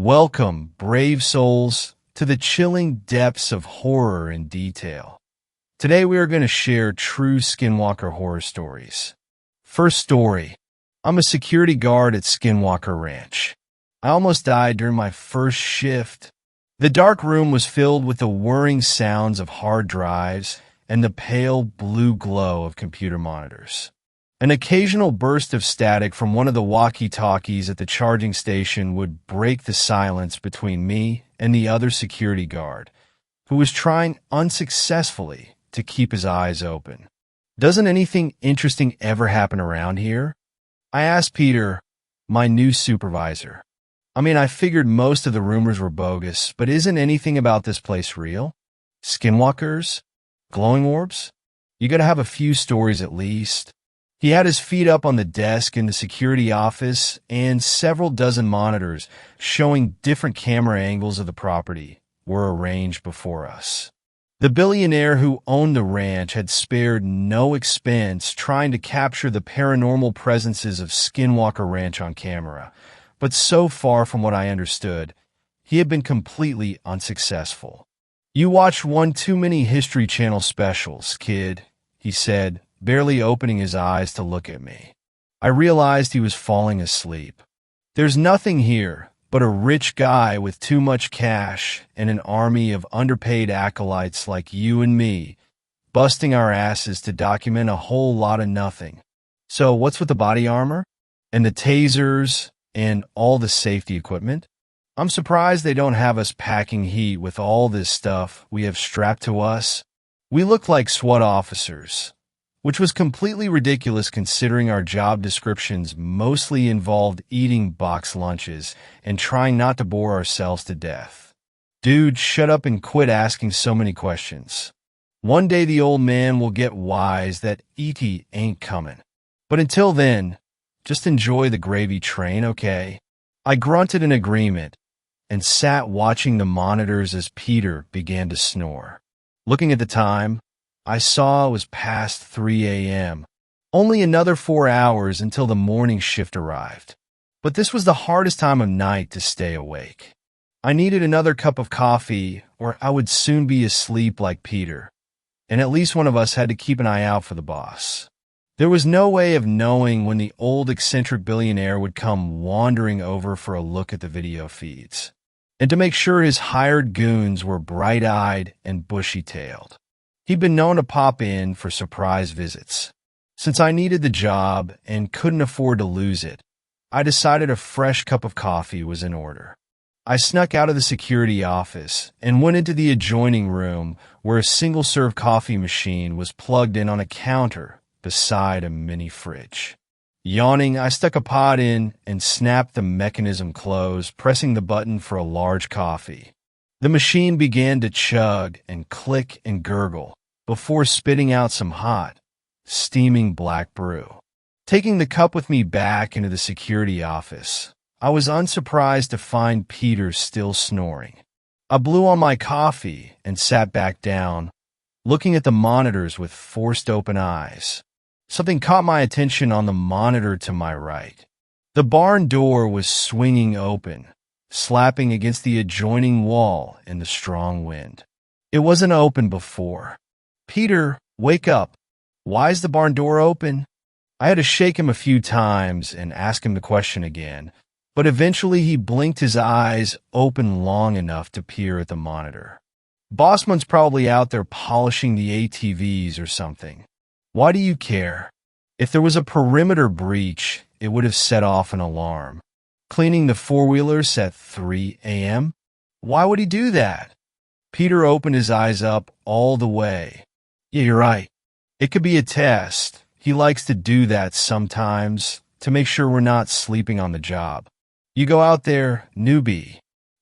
Welcome, brave souls, to the chilling depths of horror and detail. Today we are going to share true Skinwalker horror stories. First story. I'm a security guard at Skinwalker Ranch. I almost died during my first shift. The dark room was filled with the whirring sounds of hard drives and the pale blue glow of computer monitors. An occasional burst of static from one of the walkie-talkies at the charging station would break the silence between me and the other security guard, who was trying unsuccessfully to keep his eyes open. "Doesn't anything interesting ever happen around here?" I asked Peter, my new supervisor. I figured most of the rumors were bogus, but isn't anything about this place real? Skinwalkers? Glowing orbs? You gotta have a few stories at least. He had his feet up on the desk in the security office and several dozen monitors showing different camera angles of the property were arranged before us. The billionaire who owned the ranch had spared no expense trying to capture the paranormal presences of Skinwalker Ranch on camera, but so far from what I understood, he had been completely unsuccessful. "You watched one too many History Channel specials, kid," he said, barely opening his eyes to look at me. I realized he was falling asleep. "There's nothing here but a rich guy with too much cash and an army of underpaid acolytes like you and me, busting our asses to document a whole lot of nothing. So what's with the body armor? And the tasers and all the safety equipment? I'm surprised they don't have us packing heat with all this stuff we have strapped to us. We look like SWAT officers," which was completely ridiculous considering our job descriptions mostly involved eating box lunches and trying not to bore ourselves to death. "Dude, shut up and quit asking so many questions. One day the old man will get wise that E.T. ain't coming. But until then, just enjoy the gravy train, okay?" I grunted in agreement and sat watching the monitors as Peter began to snore. Looking at the time, I saw it was past 3 a.m. Only another 4 hours until the morning shift arrived. But this was the hardest time of night to stay awake. I needed another cup of coffee or I would soon be asleep like Peter, and at least one of us had to keep an eye out for the boss. There was no way of knowing when the old eccentric billionaire would come wandering over for a look at the video feeds, and to make sure his hired goons were bright-eyed and bushy-tailed. He'd been known to pop in for surprise visits. Since I needed the job and couldn't afford to lose it, I decided a fresh cup of coffee was in order. I snuck out of the security office and went into the adjoining room where a single-serve coffee machine was plugged in on a counter beside a mini fridge. Yawning, I stuck a pot in and snapped the mechanism closed, pressing the button for a large coffee. The machine began to chug and click and gurgle before spitting out some hot, steaming black brew. Taking the cup with me back into the security office, I was unsurprised to find Peter still snoring. I blew on my coffee and sat back down, looking at the monitors with forced open eyes. Something caught my attention on the monitor to my right. The barn door was swinging open, slapping against the adjoining wall in the strong wind. It wasn't open before. "Peter, wake up. Why is the barn door open?" I had to shake him a few times and ask him the question again, but eventually he blinked his eyes open long enough to peer at the monitor. "Bossman's probably out there polishing the ATVs or something. Why do you care? If there was a perimeter breach, it would have set off an alarm. Cleaning the four-wheelers at 3 a.m.? Why would he do that?" Peter opened his eyes up all the way. "Yeah, you're right. It could be a test. He likes to do that sometimes to make sure we're not sleeping on the job. You go out there, newbie.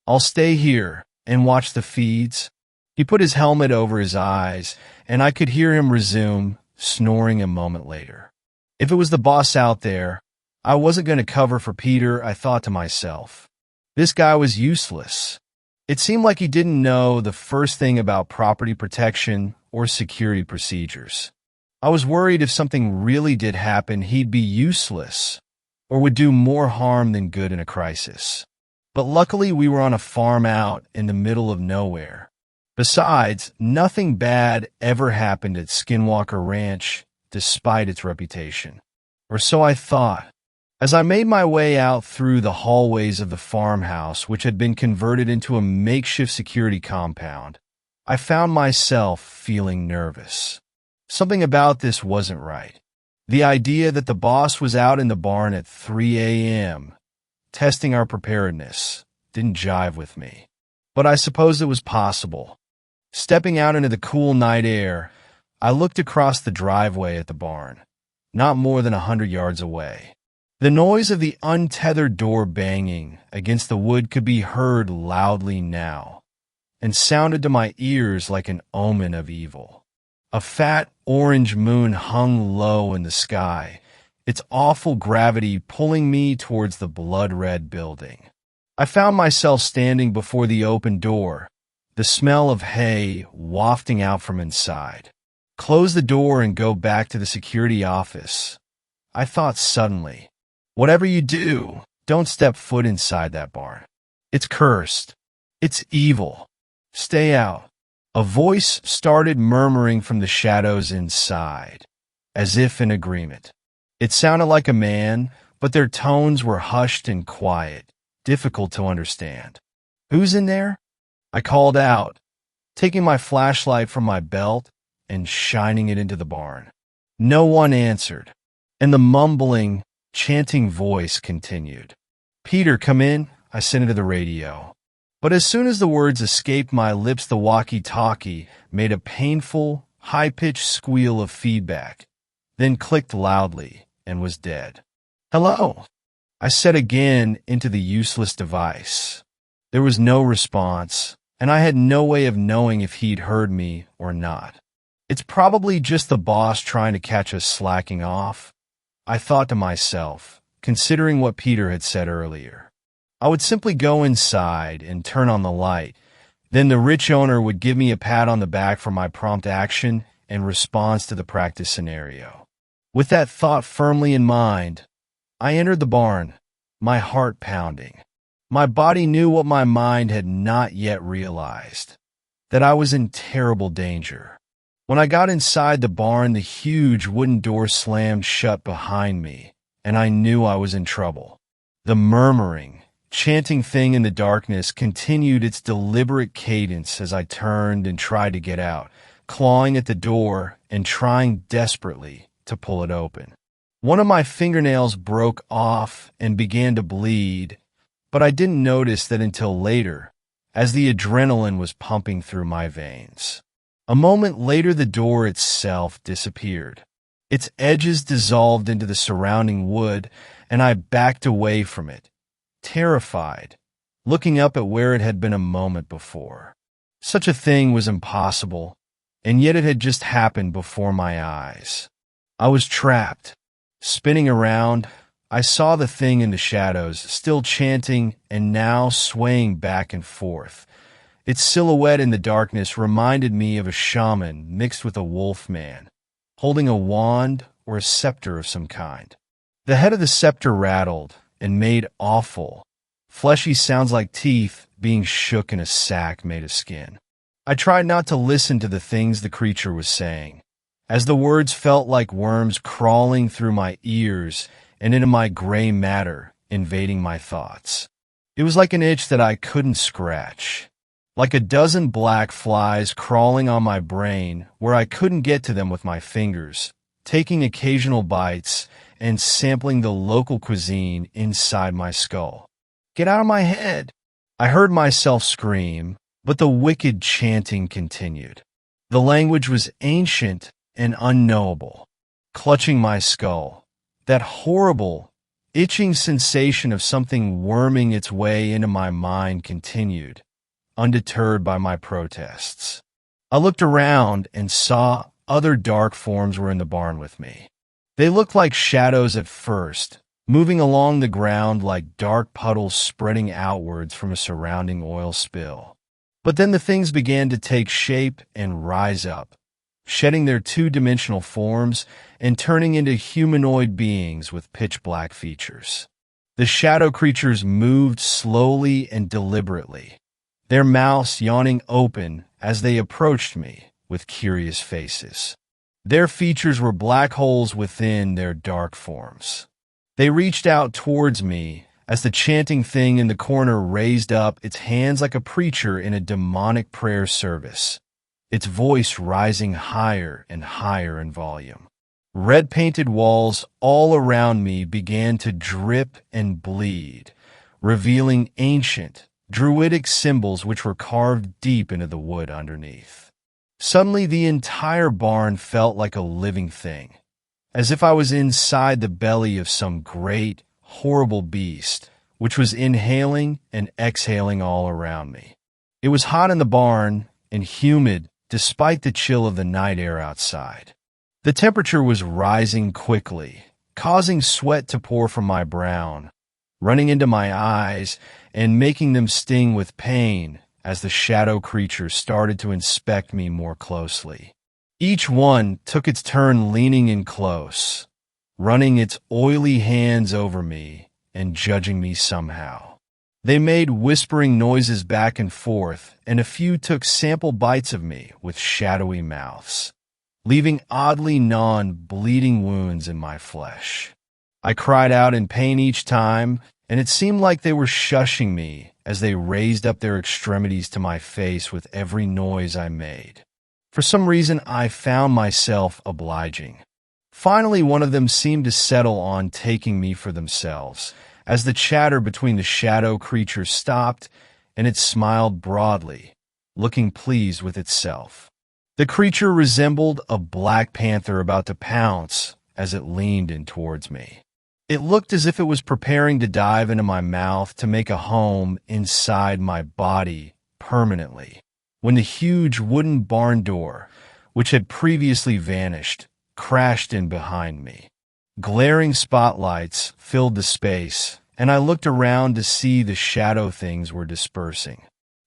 I'll stay here and watch the feeds." He put his helmet over his eyes, and I could hear him resume, snoring a moment later. If it was the boss out there, I wasn't going to cover for Peter, I thought to myself. This guy was useless. It seemed like he didn't know the first thing about property protection or security procedures. I was worried if something really did happen, he'd be useless or would do more harm than good in a crisis. But luckily we were on a farm out in the middle of nowhere. Besides, nothing bad ever happened at Skinwalker Ranch, despite its reputation. Or so I thought. As I made my way out through the hallways of the farmhouse, which had been converted into a makeshift security compound, I found myself feeling nervous. Something about this wasn't right. The idea that the boss was out in the barn at 3 a.m., testing our preparedness, didn't jive with me. But I suppose it was possible. Stepping out into the cool night air, I looked across the driveway at the barn, not more than 100 yards away. The noise of the untethered door banging against the wood could be heard loudly now, and sounded to my ears like an omen of evil. A fat orange moon hung low in the sky, its awful gravity pulling me towards the blood-red building. I found myself standing before the open door, the smell of hay wafting out from inside. Close the door and go back to the security office, I thought suddenly. Whatever you do, don't step foot inside that barn. It's cursed. It's evil. Stay out. A voice started murmuring from the shadows inside, as if in agreement. It sounded like a man, but their tones were hushed and quiet, difficult to understand. Who's in there? I called out, taking my flashlight from my belt and shining it into the barn. No one answered, and the mumbling, chanting voice continued. "Peter, come in," I said into the radio. But as soon as the words escaped my lips, the walkie-talkie made a painful, high-pitched squeal of feedback, then clicked loudly and was dead. "Hello," I said again into the useless device. There was no response, and I had no way of knowing if he'd heard me or not. It's probably just the boss trying to catch us slacking off, I thought to myself, considering what Peter had said earlier. I would simply go inside and turn on the light. Then the rich owner would give me a pat on the back for my prompt action and response to the practice scenario. With that thought firmly in mind, I entered the barn, my heart pounding. My body knew what my mind had not yet realized, that I was in terrible danger. When I got inside the barn, the huge wooden door slammed shut behind me, and I knew I was in trouble. The murmuring, chanting thing in the darkness continued its deliberate cadence as I turned and tried to get out, clawing at the door and trying desperately to pull it open. One of my fingernails broke off and began to bleed, but I didn't notice that until later, as the adrenaline was pumping through my veins. A moment later, the door itself disappeared. Its edges dissolved into the surrounding wood, and I backed away from it, terrified, looking up at where it had been a moment before. Such a thing was impossible, and yet it had just happened before my eyes. I was trapped. Spinning around, I saw the thing in the shadows, still chanting and now swaying back and forth. Its silhouette in the darkness reminded me of a shaman mixed with a wolf man, holding a wand or a scepter of some kind. The head of the scepter rattled and made awful, fleshy sounds like teeth being shook in a sack made of skin. I tried not to listen to the things the creature was saying, as the words felt like worms crawling through my ears and into my gray matter, invading my thoughts. It was like an itch that I couldn't scratch, like a dozen black flies crawling on my brain where I couldn't get to them with my fingers, taking occasional bites and sampling the local cuisine inside my skull. "Get out of my head!" I heard myself scream, but the wicked chanting continued. The language was ancient and unknowable. Clutching my skull, that horrible, itching sensation of something worming its way into my mind continued, undeterred by my protests. I looked around and saw other dark forms were in the barn with me. They looked like shadows at first, moving along the ground like dark puddles spreading outwards from a surrounding oil spill. But then the things began to take shape and rise up, shedding their two-dimensional forms and turning into humanoid beings with pitch-black features. The shadow creatures moved slowly and deliberately, their mouths yawning open as they approached me with curious faces. Their features were black holes within their dark forms. They reached out towards me as the chanting thing in the corner raised up its hands like a preacher in a demonic prayer service, its voice rising higher and higher in volume. Red-painted walls all around me began to drip and bleed, revealing ancient, druidic symbols which were carved deep into the wood underneath. Suddenly, the entire barn felt like a living thing, as if I was inside the belly of some great, horrible beast, which was inhaling and exhaling all around me. It was hot in the barn and humid despite the chill of the night air outside. The temperature was rising quickly, causing sweat to pour from my brow, running into my eyes and making them sting with pain as the shadow creatures started to inspect me more closely. Each one took its turn leaning in close, running its oily hands over me and judging me somehow. They made whispering noises back and forth, and a few took sample bites of me with shadowy mouths, leaving oddly non-bleeding wounds in my flesh. I cried out in pain each time, and it seemed like they were shushing me as they raised up their extremities to my face with every noise I made. For some reason, I found myself obliging. Finally, one of them seemed to settle on taking me for themselves, as the chatter between the shadow creatures stopped, and it smiled broadly, looking pleased with itself. The creature resembled a black panther about to pounce as it leaned in towards me. It looked as if it was preparing to dive into my mouth to make a home inside my body permanently, when the huge wooden barn door, which had previously vanished, crashed in behind me. Glaring spotlights filled the space, and I looked around to see the shadow things were dispersing.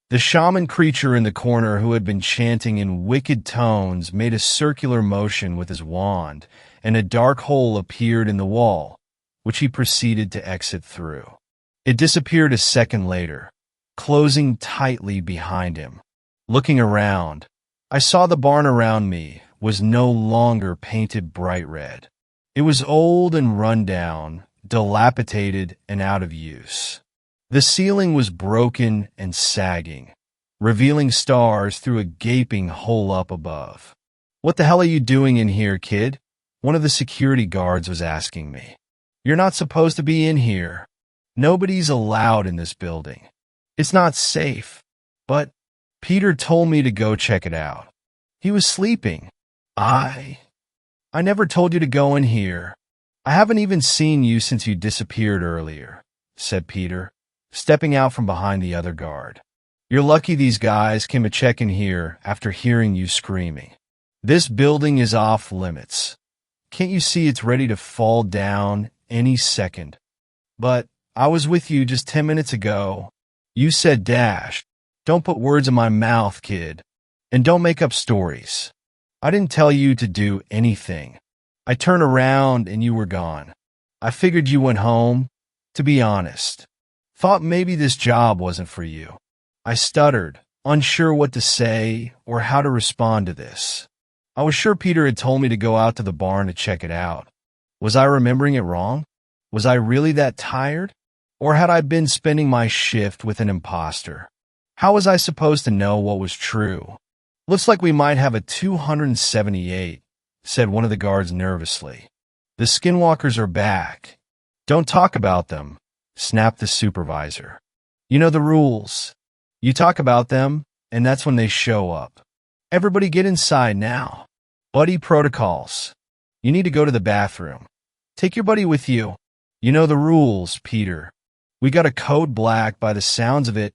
The shaman creature in the corner, who had been chanting in wicked tones, made a circular motion with his wand, and a dark hole appeared in the wall, which he proceeded to exit through. It disappeared a second later, closing tightly behind him. Looking around, I saw the barn around me was no longer painted bright red. It was old and run down, dilapidated and out of use. The ceiling was broken and sagging, revealing stars through a gaping hole up above. "What the hell are you doing in here, kid?" one of the security guards was asking me. "You're not supposed to be in here. Nobody's allowed in this building. It's not safe." But Peter told me to go check it out. He was sleeping. I never told you to go in here. I haven't even seen you since you disappeared earlier," said Peter, stepping out from behind the other guard. "You're lucky these guys came to check in here after hearing you screaming. This building is off limits. Can't you see it's ready to fall down any second? But I was with you just 10 minutes ago. You said dash. Don't put words in my mouth, kid. And don't make up stories. I didn't tell you to do anything. I turned around and you were gone. I figured you went home, to be honest. Thought maybe this job wasn't for you." I stuttered, unsure what to say or how to respond to this. I was sure Peter had told me to go out to the barn to check it out. Was I remembering it wrong? Was I really that tired? Or had I been spending my shift with an imposter? How was I supposed to know what was true? "Looks like we might have a 278, said one of the guards nervously. "The Skinwalkers are back." "Don't talk about them," snapped the supervisor. "You know the rules. You talk about them, and that's when they show up. Everybody get inside now. Buddy protocols. You need to go to the bathroom. Take your buddy with you. You know the rules, Peter. We got a code black by the sounds of it."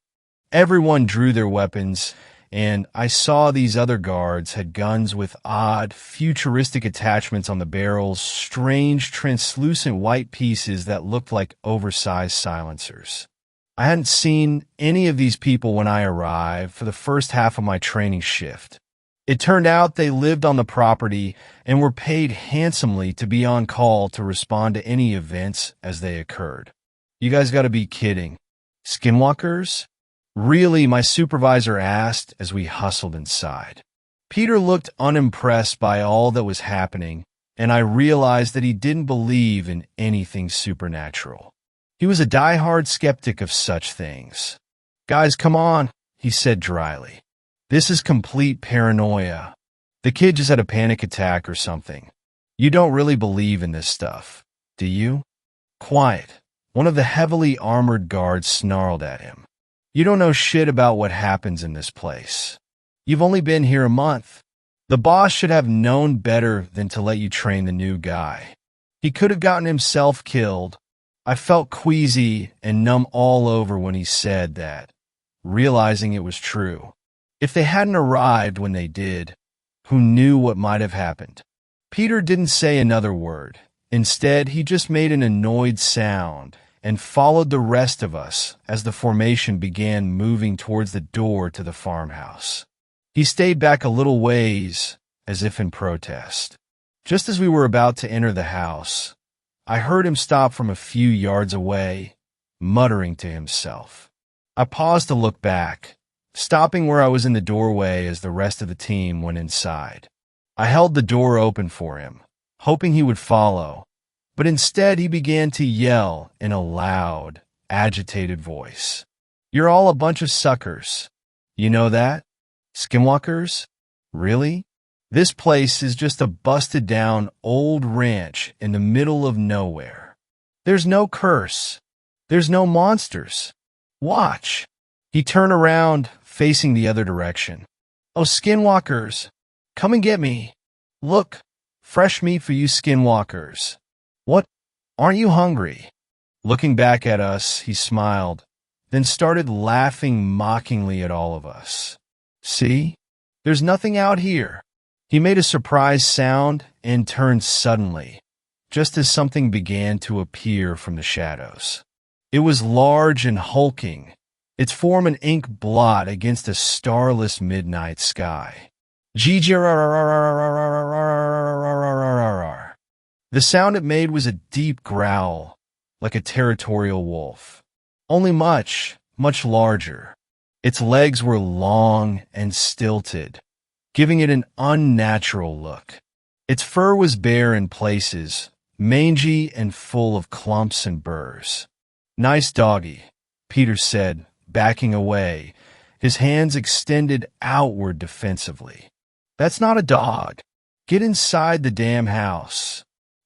Everyone drew their weapons, and I saw these other guards had guns with odd, futuristic attachments on the barrels, strange, translucent white pieces that looked like oversized silencers. I hadn't seen any of these people when I arrived for the first half of my training shift. It turned out they lived on the property and were paid handsomely to be on call to respond to any events as they occurred. You guys gotta be kidding. Skinwalkers? Really, my supervisor asked as we hustled inside. Peter looked unimpressed by all that was happening, and I realized that he didn't believe in anything supernatural. He was a die-hard skeptic of such things. Guys, come on, he said dryly. This is complete paranoia. The kid just had a panic attack or something. You don't really believe in this stuff, do you? Quiet. One of the heavily armored guards snarled at him. You don't know shit about what happens in this place. You've only been here a month. The boss should have known better than to let you train the new guy. He could have gotten himself killed. I felt queasy and numb all over when he said that, realizing it was true. If they hadn't arrived when they did, who knew what might have happened? Peter didn't say another word. Instead, he just made an annoyed sound and followed the rest of us as the formation began moving towards the door to the farmhouse. He stayed back a little ways, as if in protest. Just as we were about to enter the house, I heard him stop from a few yards away, muttering to himself. I paused to look back, stopping where I was in the doorway as the rest of the team went inside. I held the door open for him, hoping he would follow, but instead he began to yell in a loud, agitated voice. You're all a bunch of suckers. You know that? Skinwalkers? Really? This place is just a busted-down old ranch in the middle of nowhere. There's no curse. There's no monsters. Watch. He turned around, facing the other direction. Oh, Skinwalkers, come and get me. Look, fresh meat for you Skinwalkers. What? Aren't you hungry? Looking back at us, he smiled, then started laughing mockingly at all of us. See? There's nothing out here. He made a surprised sound and turned suddenly, just as something began to appear from the shadows. It was large and hulking, its form an ink blot against a starless midnight sky. The sound it made was a deep growl, like a territorial wolf, only much, much larger. Its legs were long and stilted, giving it an unnatural look. Its fur was bare in places, mangy and full of clumps and burrs. Nice doggy, Peter said, backing away, his hands extended outward defensively. That's not a dog. Get inside the damn house.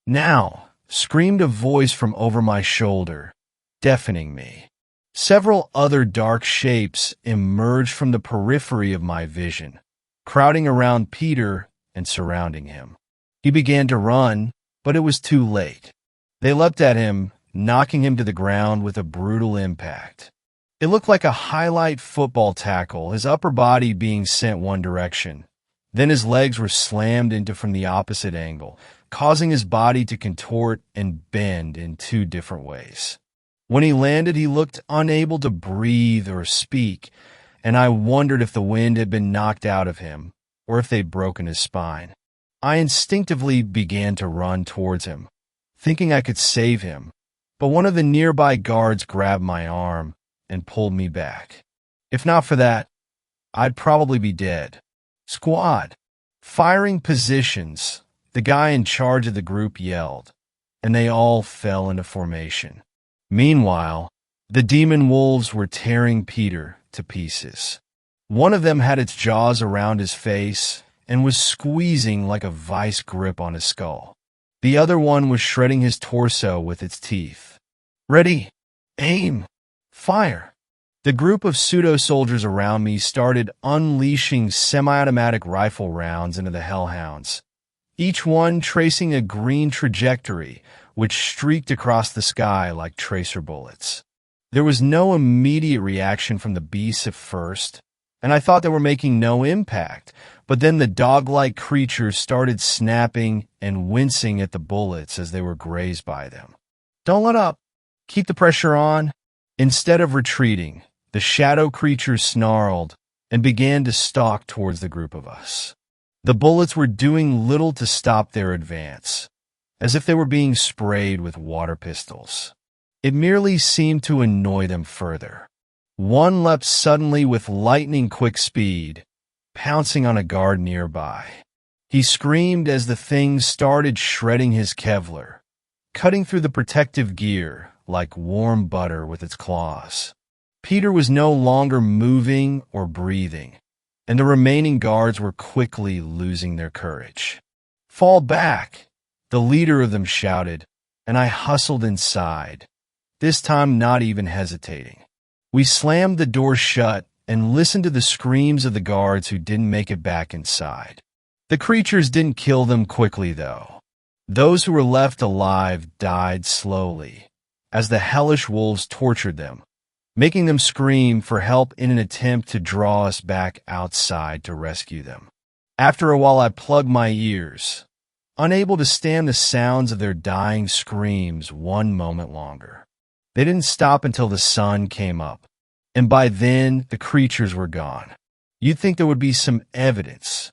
Now, screamed a voice from over my shoulder, deafening me. Several other dark shapes emerged from the periphery of my vision, crowding around Peter and surrounding him. He began to run, but it was too late. They leapt at him, knocking him to the ground with a brutal impact. It looked like a highlight football tackle, his upper body being sent one direction. Then his legs were slammed into from the opposite angle, causing his body to contort and bend in two different ways. When he landed, he looked unable to breathe or speak, and I wondered if the wind had been knocked out of him, or if they'd broken his spine. I instinctively began to run towards him, thinking I could save him, but one of the nearby guards grabbed my arm and pulled me back. If not for that, I'd probably be dead. Squad, firing positions, the guy in charge of the group yelled, and they all fell into formation. Meanwhile, the demon wolves were tearing Peter to pieces. One of them had its jaws around his face and was squeezing like a vice grip on his skull. The other one was shredding his torso with its teeth. Ready, aim, fire. The group of pseudo-soldiers around me started unleashing semi-automatic rifle rounds into the hellhounds, each one tracing a green trajectory which streaked across the sky like tracer bullets. There was no immediate reaction from the beasts at first, and I thought they were making no impact, but then the dog-like creatures started snapping and wincing at the bullets as they were grazed by them. Don't let up. Keep the pressure on. Instead of retreating, the shadow creatures snarled and began to stalk towards the group of us. The bullets were doing little to stop their advance, as if they were being sprayed with water pistols. It merely seemed to annoy them further. One leapt suddenly with lightning-quick speed, pouncing on a guard nearby. He screamed as the thing started shredding his Kevlar, cutting through the protective gear like warm butter with its claws. Peter was no longer moving or breathing, and the remaining guards were quickly losing their courage. "Fall back!" the leader of them shouted, and I hustled inside, this time not even hesitating. We slammed the door shut and listened to the screams of the guards who didn't make it back inside. The creatures didn't kill them quickly, though. Those who were left alive died slowly, as the hellish wolves tortured them, making them scream for help in an attempt to draw us back outside to rescue them. After a while, I plugged my ears, unable to stand the sounds of their dying screams one moment longer. They didn't stop until the sun came up, and by then the creatures were gone. You'd think there would be some evidence,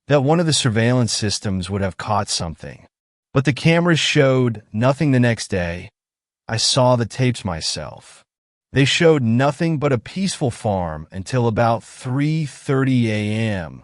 that one of the surveillance systems would have caught something, but the cameras showed nothing. The next day, I saw the tapes myself. They showed nothing but a peaceful farm until about 3:30 a.m.,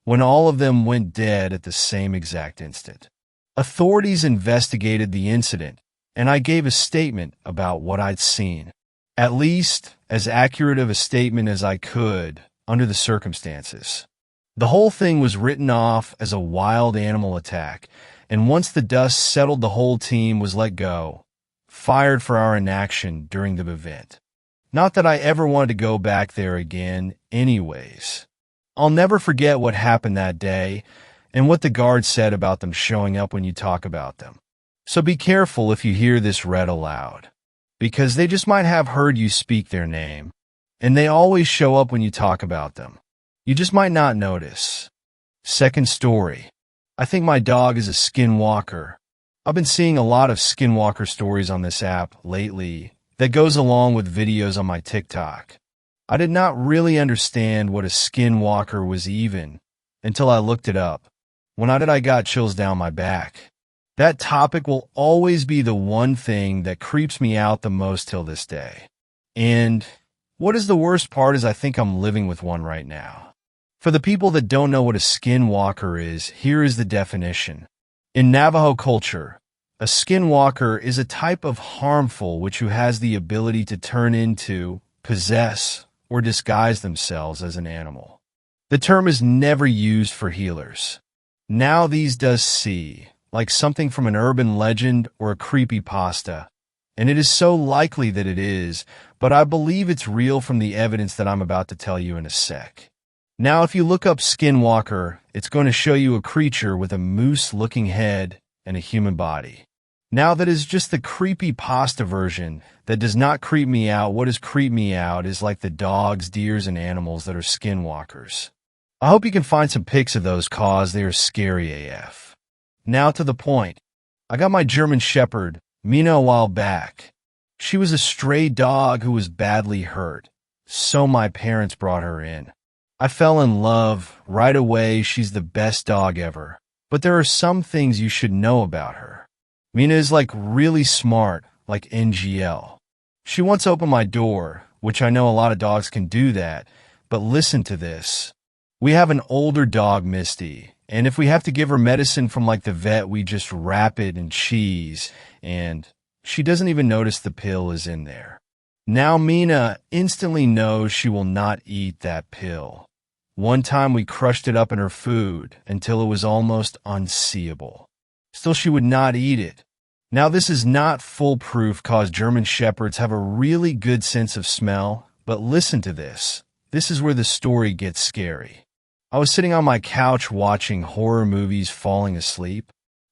when all of them went dead at the same exact instant. Authorities investigated the incident, and I gave a statement about what I'd seen, at least as accurate of a statement as I could under the circumstances. The whole thing was written off as a wild animal attack, and once the dust settled, the whole team was let go, fired for our inaction during the event. Not that I ever wanted to go back there again anyways. I'll never forget what happened that day and what the guards said about them showing up when you talk about them. So be careful if you hear this read aloud, because they just might have heard you speak their name, and they always show up when you talk about them. You just might not notice. Second story. I think my dog is a skinwalker. I've been seeing a lot of skinwalker stories on this app lately that goes along with videos on my TikTok. I did not really understand what a skinwalker was even until I looked it up. When I got chills down my back. That topic will always be the one thing that creeps me out the most till this day. And what is the worst part is I think I'm living with one right now. For the people that don't know what a skinwalker is, here is the definition. In Navajo culture, a skinwalker is a type of harmful who has the ability to turn into, possess, or disguise themselves as an animal. The term is never used for healers. Now these does see, like something from an urban legend or a creepypasta, and it is so likely that it is, but I believe it's real from the evidence that I'm about to tell you in a sec. Now, if you look up Skinwalker, it's going to show you a creature with a moose-looking head and a human body. Now, that is just the creepypasta version that does not creep me out. What does creep me out is like the dogs, deers, and animals that are skinwalkers. I hope you can find some pics of those, cause they are scary AF. Now to the point. I got my German Shepherd, Mina, a while back. She was a stray dog who was badly hurt, so my parents brought her in. I fell in love right away. She's the best dog ever. But there are some things you should know about her. Mina is like really smart, like NGL. She once opened my door, which I know a lot of dogs can do that, but listen to this. We have an older dog, Misty, and if we have to give her medicine from like the vet, we just wrap it in cheese, and she doesn't even notice the pill is in there. Now Mina instantly knows she will not eat that pill. One time we crushed it up in her food until it was almost unseeable. Still, she would not eat it. Now, this is not foolproof, cause German Shepherds have a really good sense of smell, but listen to this. This is where the story gets scary. I was sitting on my couch watching horror movies, falling asleep.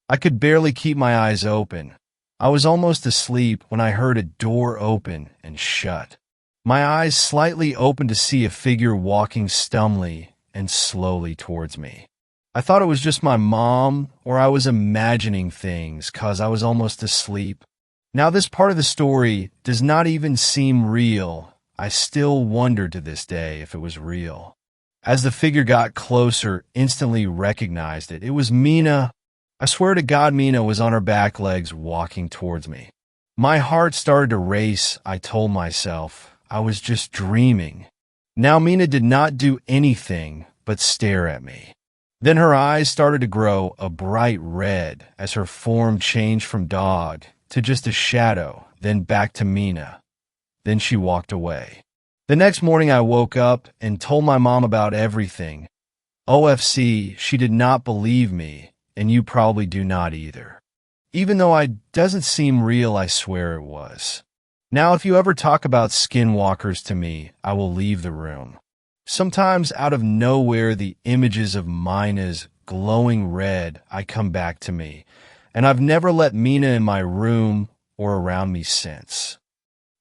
I could barely keep my eyes open. I was almost asleep when I heard a door open and shut. My eyes slightly opened to see a figure walking stumbly and slowly towards me. I thought it was just my mom, or I was imagining things cause I was almost asleep. Now this part of the story does not even seem real. I still wonder to this day if it was real. As the figure got closer, instantly recognized it. It was Mina. I swear to God, Mina was on her back legs walking towards me. My heart started to race. I told myself I was just dreaming. Now Mina did not do anything but stare at me. Then her eyes started to grow a bright red as her form changed from dog to just a shadow, then back to Mina. Then she walked away. The next morning I woke up and told my mom about everything. OFC, she did not believe me, and you probably do not either. Even though it doesn't seem real, I swear it was. Now, if you ever talk about skinwalkers to me, I will leave the room. Sometimes out of nowhere, the images of Mina's glowing red come back to me, and I've never let Mina in my room or around me since.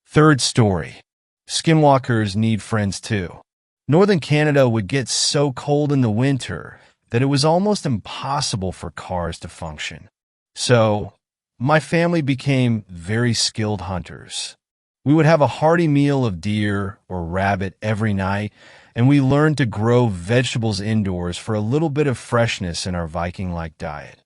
Third story. Skinwalkers need friends too. Northern Canada would get so cold in the winter that it was almost impossible for cars to function. So, my family became very skilled hunters. We would have a hearty meal of deer or rabbit every night, and we learned to grow vegetables indoors for a little bit of freshness in our Viking-like diet.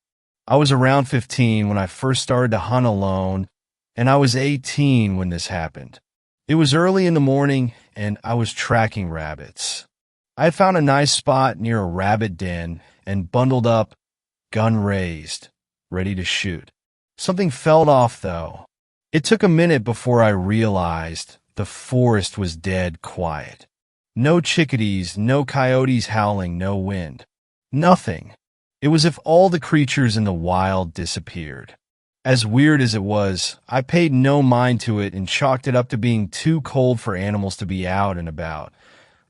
I was around 15 when I first started to hunt alone, and I was 18 when this happened. It was early in the morning, and I was tracking rabbits. I had found a nice spot near a rabbit den and bundled up, gun raised, ready to shoot. Something fell off, though. It took a minute before I realized the forest was dead quiet. No chickadees, no coyotes howling, no wind. Nothing. It was as if all the creatures in the wild disappeared. As weird as it was, I paid no mind to it and chalked it up to being too cold for animals to be out and about,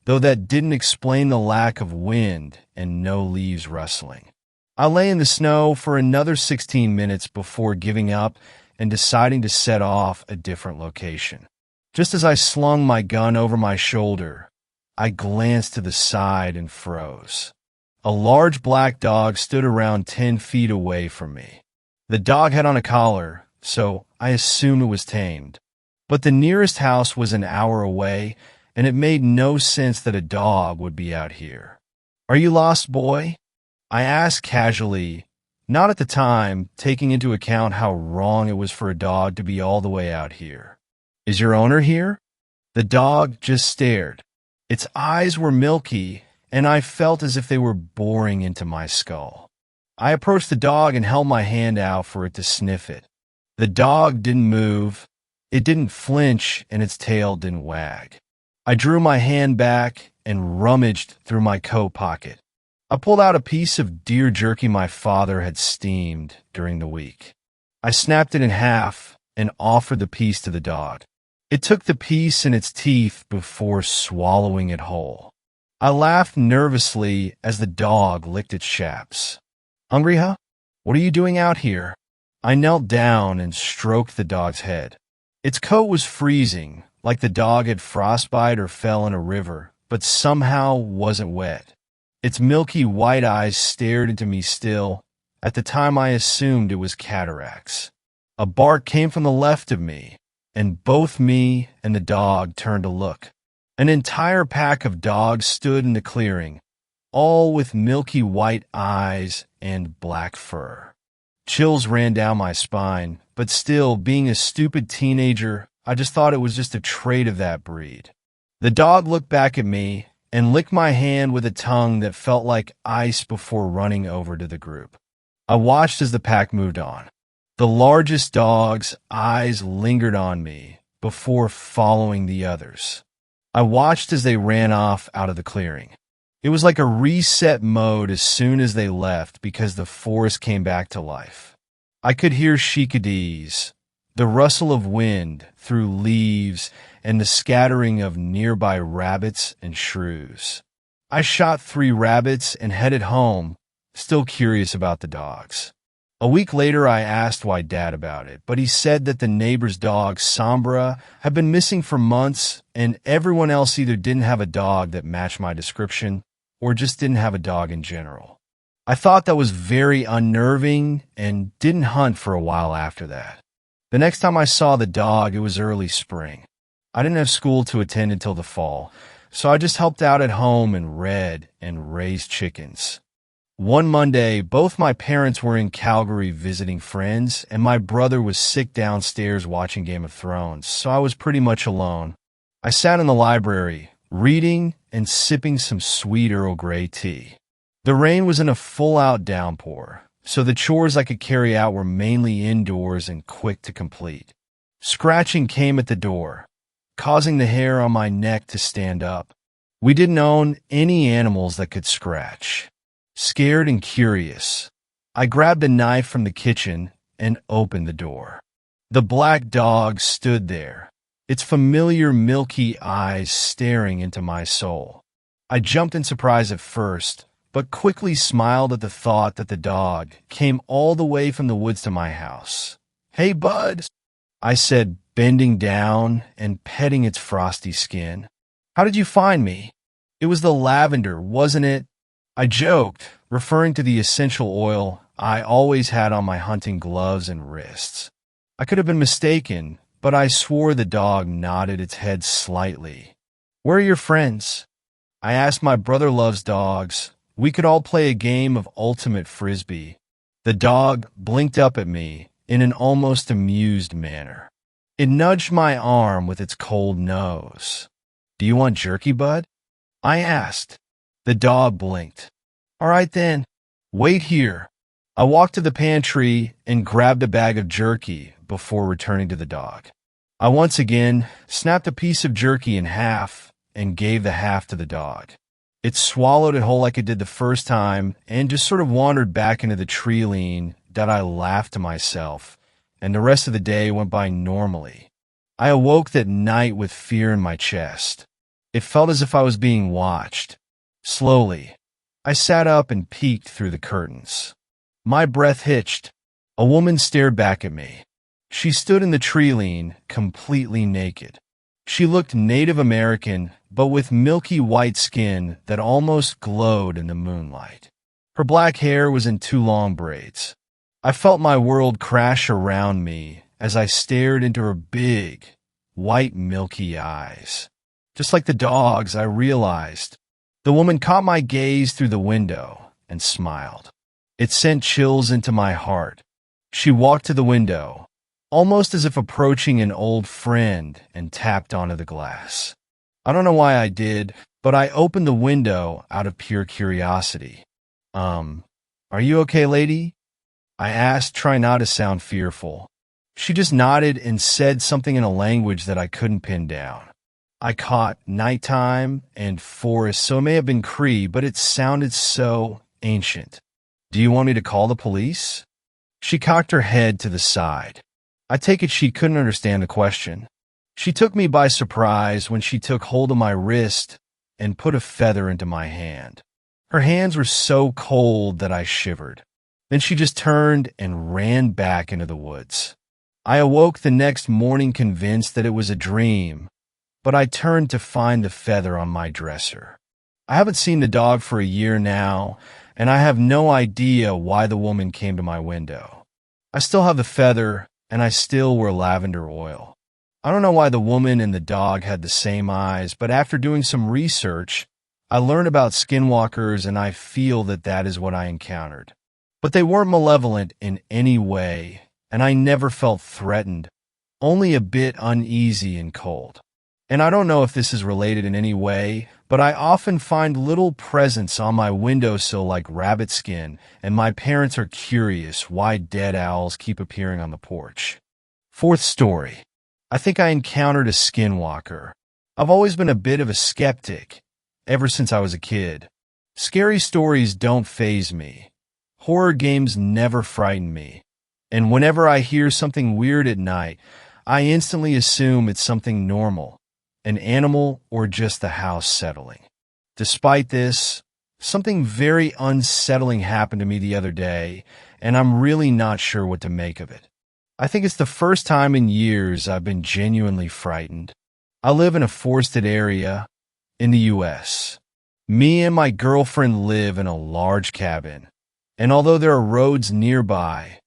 though that didn't explain the lack of wind and no leaves rustling. I lay in the snow for another 16 minutes before giving up and deciding to set off a different location. Just as I slung my gun over my shoulder, I glanced to the side and froze. A large black dog stood around 10 feet away from me. The dog had on a collar, so I assumed it was tamed. But the nearest house was an hour away, and it made no sense that a dog would be out here. "Are you lost, boy?" I asked casually, not at the time taking into account how wrong it was for a dog to be all the way out here. "Is your owner here?" The dog just stared. Its eyes were milky, and I felt as if they were boring into my skull. I approached the dog and held my hand out for it to sniff it. The dog didn't move, it didn't flinch, and its tail didn't wag. I drew my hand back and rummaged through my coat pocket. I pulled out a piece of deer jerky my father had steamed during the week. I snapped it in half and offered the piece to the dog. It took the piece in its teeth before swallowing it whole. I laughed nervously as the dog licked its chaps. "Hungry, huh? What are you doing out here?" I knelt down and stroked the dog's head. Its coat was freezing, like the dog had frostbite or fell in a river, but somehow wasn't wet. Its milky white eyes stared into me still. At the time I assumed it was cataracts. A bark came from the left of me, and both me and the dog turned to look. An entire pack of dogs stood in the clearing, all with milky white eyes and black fur. Chills ran down my spine, but still, being a stupid teenager, I just thought it was just a trait of that breed. The dog looked back at me and licked my hand with a tongue that felt like ice before running over to the group. I watched as the pack moved on. The largest dog's eyes lingered on me before following the others. I watched as they ran off out of the clearing. It was like a reset mode as soon as they left because the forest came back to life. I could hear chickadees, the rustle of wind through leaves, and the scattering of nearby rabbits and shrews. I shot 3 rabbits and headed home, still curious about the dogs. A week later, I asked Dad about it, but he said that the neighbor's dog, Sombra, had been missing for months, and everyone else either didn't have a dog that matched my description or just didn't have a dog in general. I thought that was very unnerving and didn't hunt for a while after that. The next time I saw the dog, it was early spring. I didn't have school to attend until the fall, so I just helped out at home and read and raised chickens. One Monday, both my parents were in Calgary visiting friends, and my brother was sick downstairs watching Game of Thrones, so I was pretty much alone. I sat in the library, reading and sipping some sweet Earl Grey tea. The rain was in a full-out downpour, so the chores I could carry out were mainly indoors and quick to complete. Scratching came at the door, causing the hair on my neck to stand up. We didn't own any animals that could scratch. Scared and curious, I grabbed a knife from the kitchen and opened the door. The black dog stood there, its familiar milky eyes staring into my soul. I jumped in surprise at first, but quickly smiled at the thought that the dog came all the way from the woods to my house. "Hey, bud," I said, bending down and petting its frosty skin. "How did you find me?" "It was the lavender, wasn't it?" I joked, referring to the essential oil I always had on my hunting gloves and wrists. I could have been mistaken, but I swore the dog nodded its head slightly. "Where are your friends?" I asked. My brother loves dogs. We could all play a game of ultimate frisbee. The dog blinked up at me in an almost amused manner. It nudged my arm with its cold nose. "Do you want jerky, bud?" I asked. The dog blinked. "All right then, wait here." I walked to the pantry and grabbed a bag of jerky before returning to the dog. I once again snapped a piece of jerky in half and gave the half to the dog. It swallowed it whole like it did the first time and just sort of wandered back into the tree lean that I laughed to myself, and the rest of the day went by normally. I awoke that night with fear in my chest. It felt as if I was being watched. Slowly, I sat up and peeked through the curtains. My breath hitched. A woman stared back at me. She stood in the tree lean, completely naked. She looked Native American, but with milky white skin that almost glowed in the moonlight. Her black hair was in two long braids. I felt my world crash around me as I stared into her big, white, milky eyes. Just like the dog's, I realized. The woman caught my gaze through the window and smiled. It sent chills into my heart. She walked to the window, almost as if approaching an old friend, and tapped onto the glass. I don't know why I did, but I opened the window out of pure curiosity. Are you okay, lady?" I asked, trying not to sound fearful. She just nodded and said something in a language that I couldn't pin down. I caught nighttime and forest, so it may have been Cree, but it sounded so ancient. "Do you want me to call the police?" She cocked her head to the side. I take it she couldn't understand the question. She took me by surprise when she took hold of my wrist and put a feather into my hand. Her hands were so cold that I shivered. Then she just turned and ran back into the woods. I awoke the next morning convinced that it was a dream, but I turned to find the feather on my dresser. I haven't seen the dog for a year now, and I have no idea why the woman came to my window. I still have the feather, and I still wear lavender oil. I don't know why the woman and the dog had the same eyes, but after doing some research, I learned about skinwalkers, and I feel that that is what I encountered. But they weren't malevolent in any way, and I never felt threatened, only a bit uneasy and cold. And I don't know if this is related in any way, but I often find little presents on my windowsill like rabbit skin, and my parents are curious why dead owls keep appearing on the porch. Fourth story. I think I encountered a skinwalker. I've always been a bit of a skeptic, ever since I was a kid. Scary stories don't faze me. Horror games never frighten me. And whenever I hear something weird at night, I instantly assume it's something normal. An animal, or just the house settling. Despite this, something very unsettling happened to me the other day, and I'm really not sure what to make of it. I think it's the first time in years I've been genuinely frightened. I live in a forested area in the U.S. Me and my girlfriend live in a large cabin, and although there are roads nearby,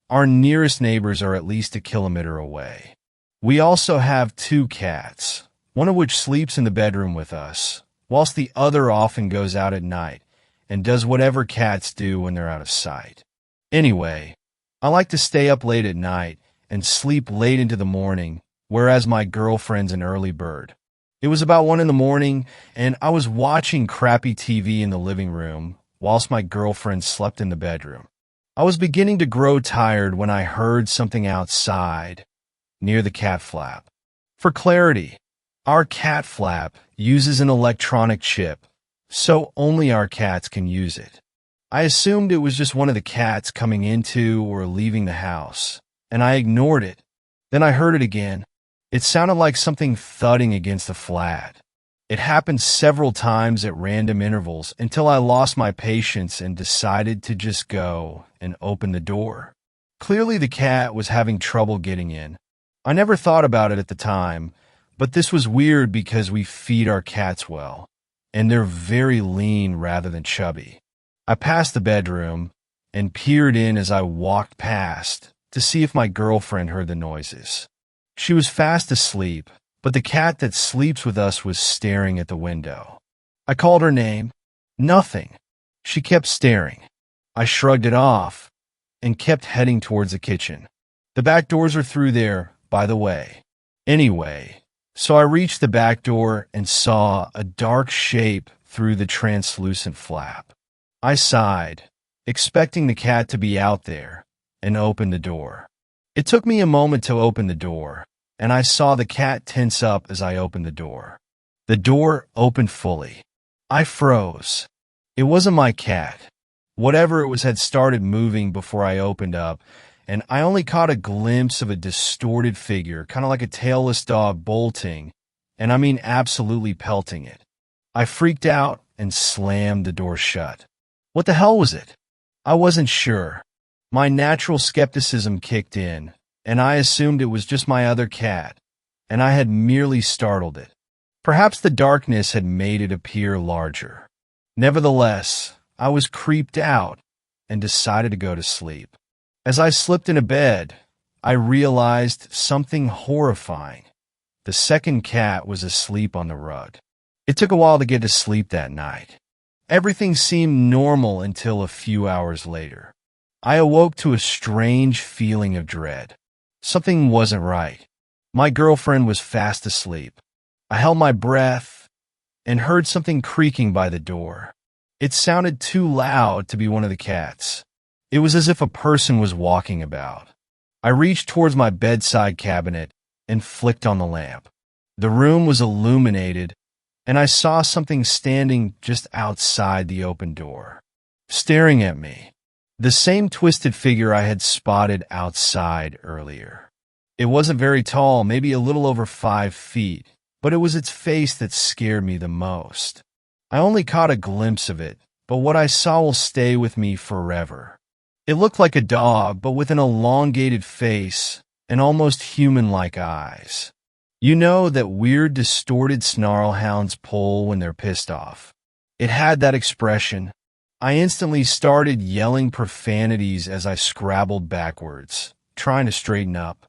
our nearest neighbors are at least a kilometer away. We also have 2 cats, one of which sleeps in the bedroom with us, whilst the other often goes out at night, and does whatever cats do when they're out of sight. Anyway, I like to stay up late at night and sleep late into the morning, whereas my girlfriend's an early bird. It was about 1 in the morning, and I was watching crappy TV in the living room whilst my girlfriend slept in the bedroom. I was beginning to grow tired when I heard something outside, near the cat flap. For clarity, our cat flap uses an electronic chip, so only our cats can use it. I assumed it was just one of the cats coming into or leaving the house, and I ignored it. Then I heard it again. It sounded like something thudding against the flat. It happened several times at random intervals until I lost my patience and decided to just go and open the door. Clearly the cat was having trouble getting in. I never thought about it at the time, but this was weird because we feed our cats well, and they're very lean rather than chubby. I passed the bedroom and peered in as I walked past to see if my girlfriend heard the noises. She was fast asleep, but the cat that sleeps with us was staring at the window. I called her name. Nothing. She kept staring. I shrugged it off and kept heading towards the kitchen. The back doors are through there, by the way. Anyway, so I reached the back door and saw a dark shape through the translucent flap. I sighed, expecting the cat to be out there, and opened the door. It took me a moment to open the door, and I saw the cat tense up as I opened the door. The door opened fully. I froze. It wasn't my cat. Whatever it was had started moving before I opened up, and I only caught a glimpse of a distorted figure, kind of like a tailless dog bolting, and I mean absolutely pelting it. I freaked out and slammed the door shut. What the hell was it? I wasn't sure. My natural skepticism kicked in, and I assumed it was just my other cat, and I had merely startled it. Perhaps the darkness had made it appear larger. Nevertheless, I was creeped out and decided to go to sleep. As I slipped into bed, I realized something horrifying. The second cat was asleep on the rug. It took a while to get to sleep that night. Everything seemed normal until a few hours later. I awoke to a strange feeling of dread. Something wasn't right. My girlfriend was fast asleep. I held my breath and heard something creaking by the door. It sounded too loud to be one of the cats. It was as if a person was walking about. I reached towards my bedside cabinet and flicked on the lamp. The room was illuminated, and I saw something standing just outside the open door, staring at me. The same twisted figure I had spotted outside earlier. It wasn't very tall, maybe a little over 5 feet, but it was its face that scared me the most. I only caught a glimpse of it, but what I saw will stay with me forever. It looked like a dog, but with an elongated face and almost human-like eyes. You know that weird, distorted snarl hounds pull when they're pissed off. It had that expression. I instantly started yelling profanities as I scrabbled backwards, trying to straighten up.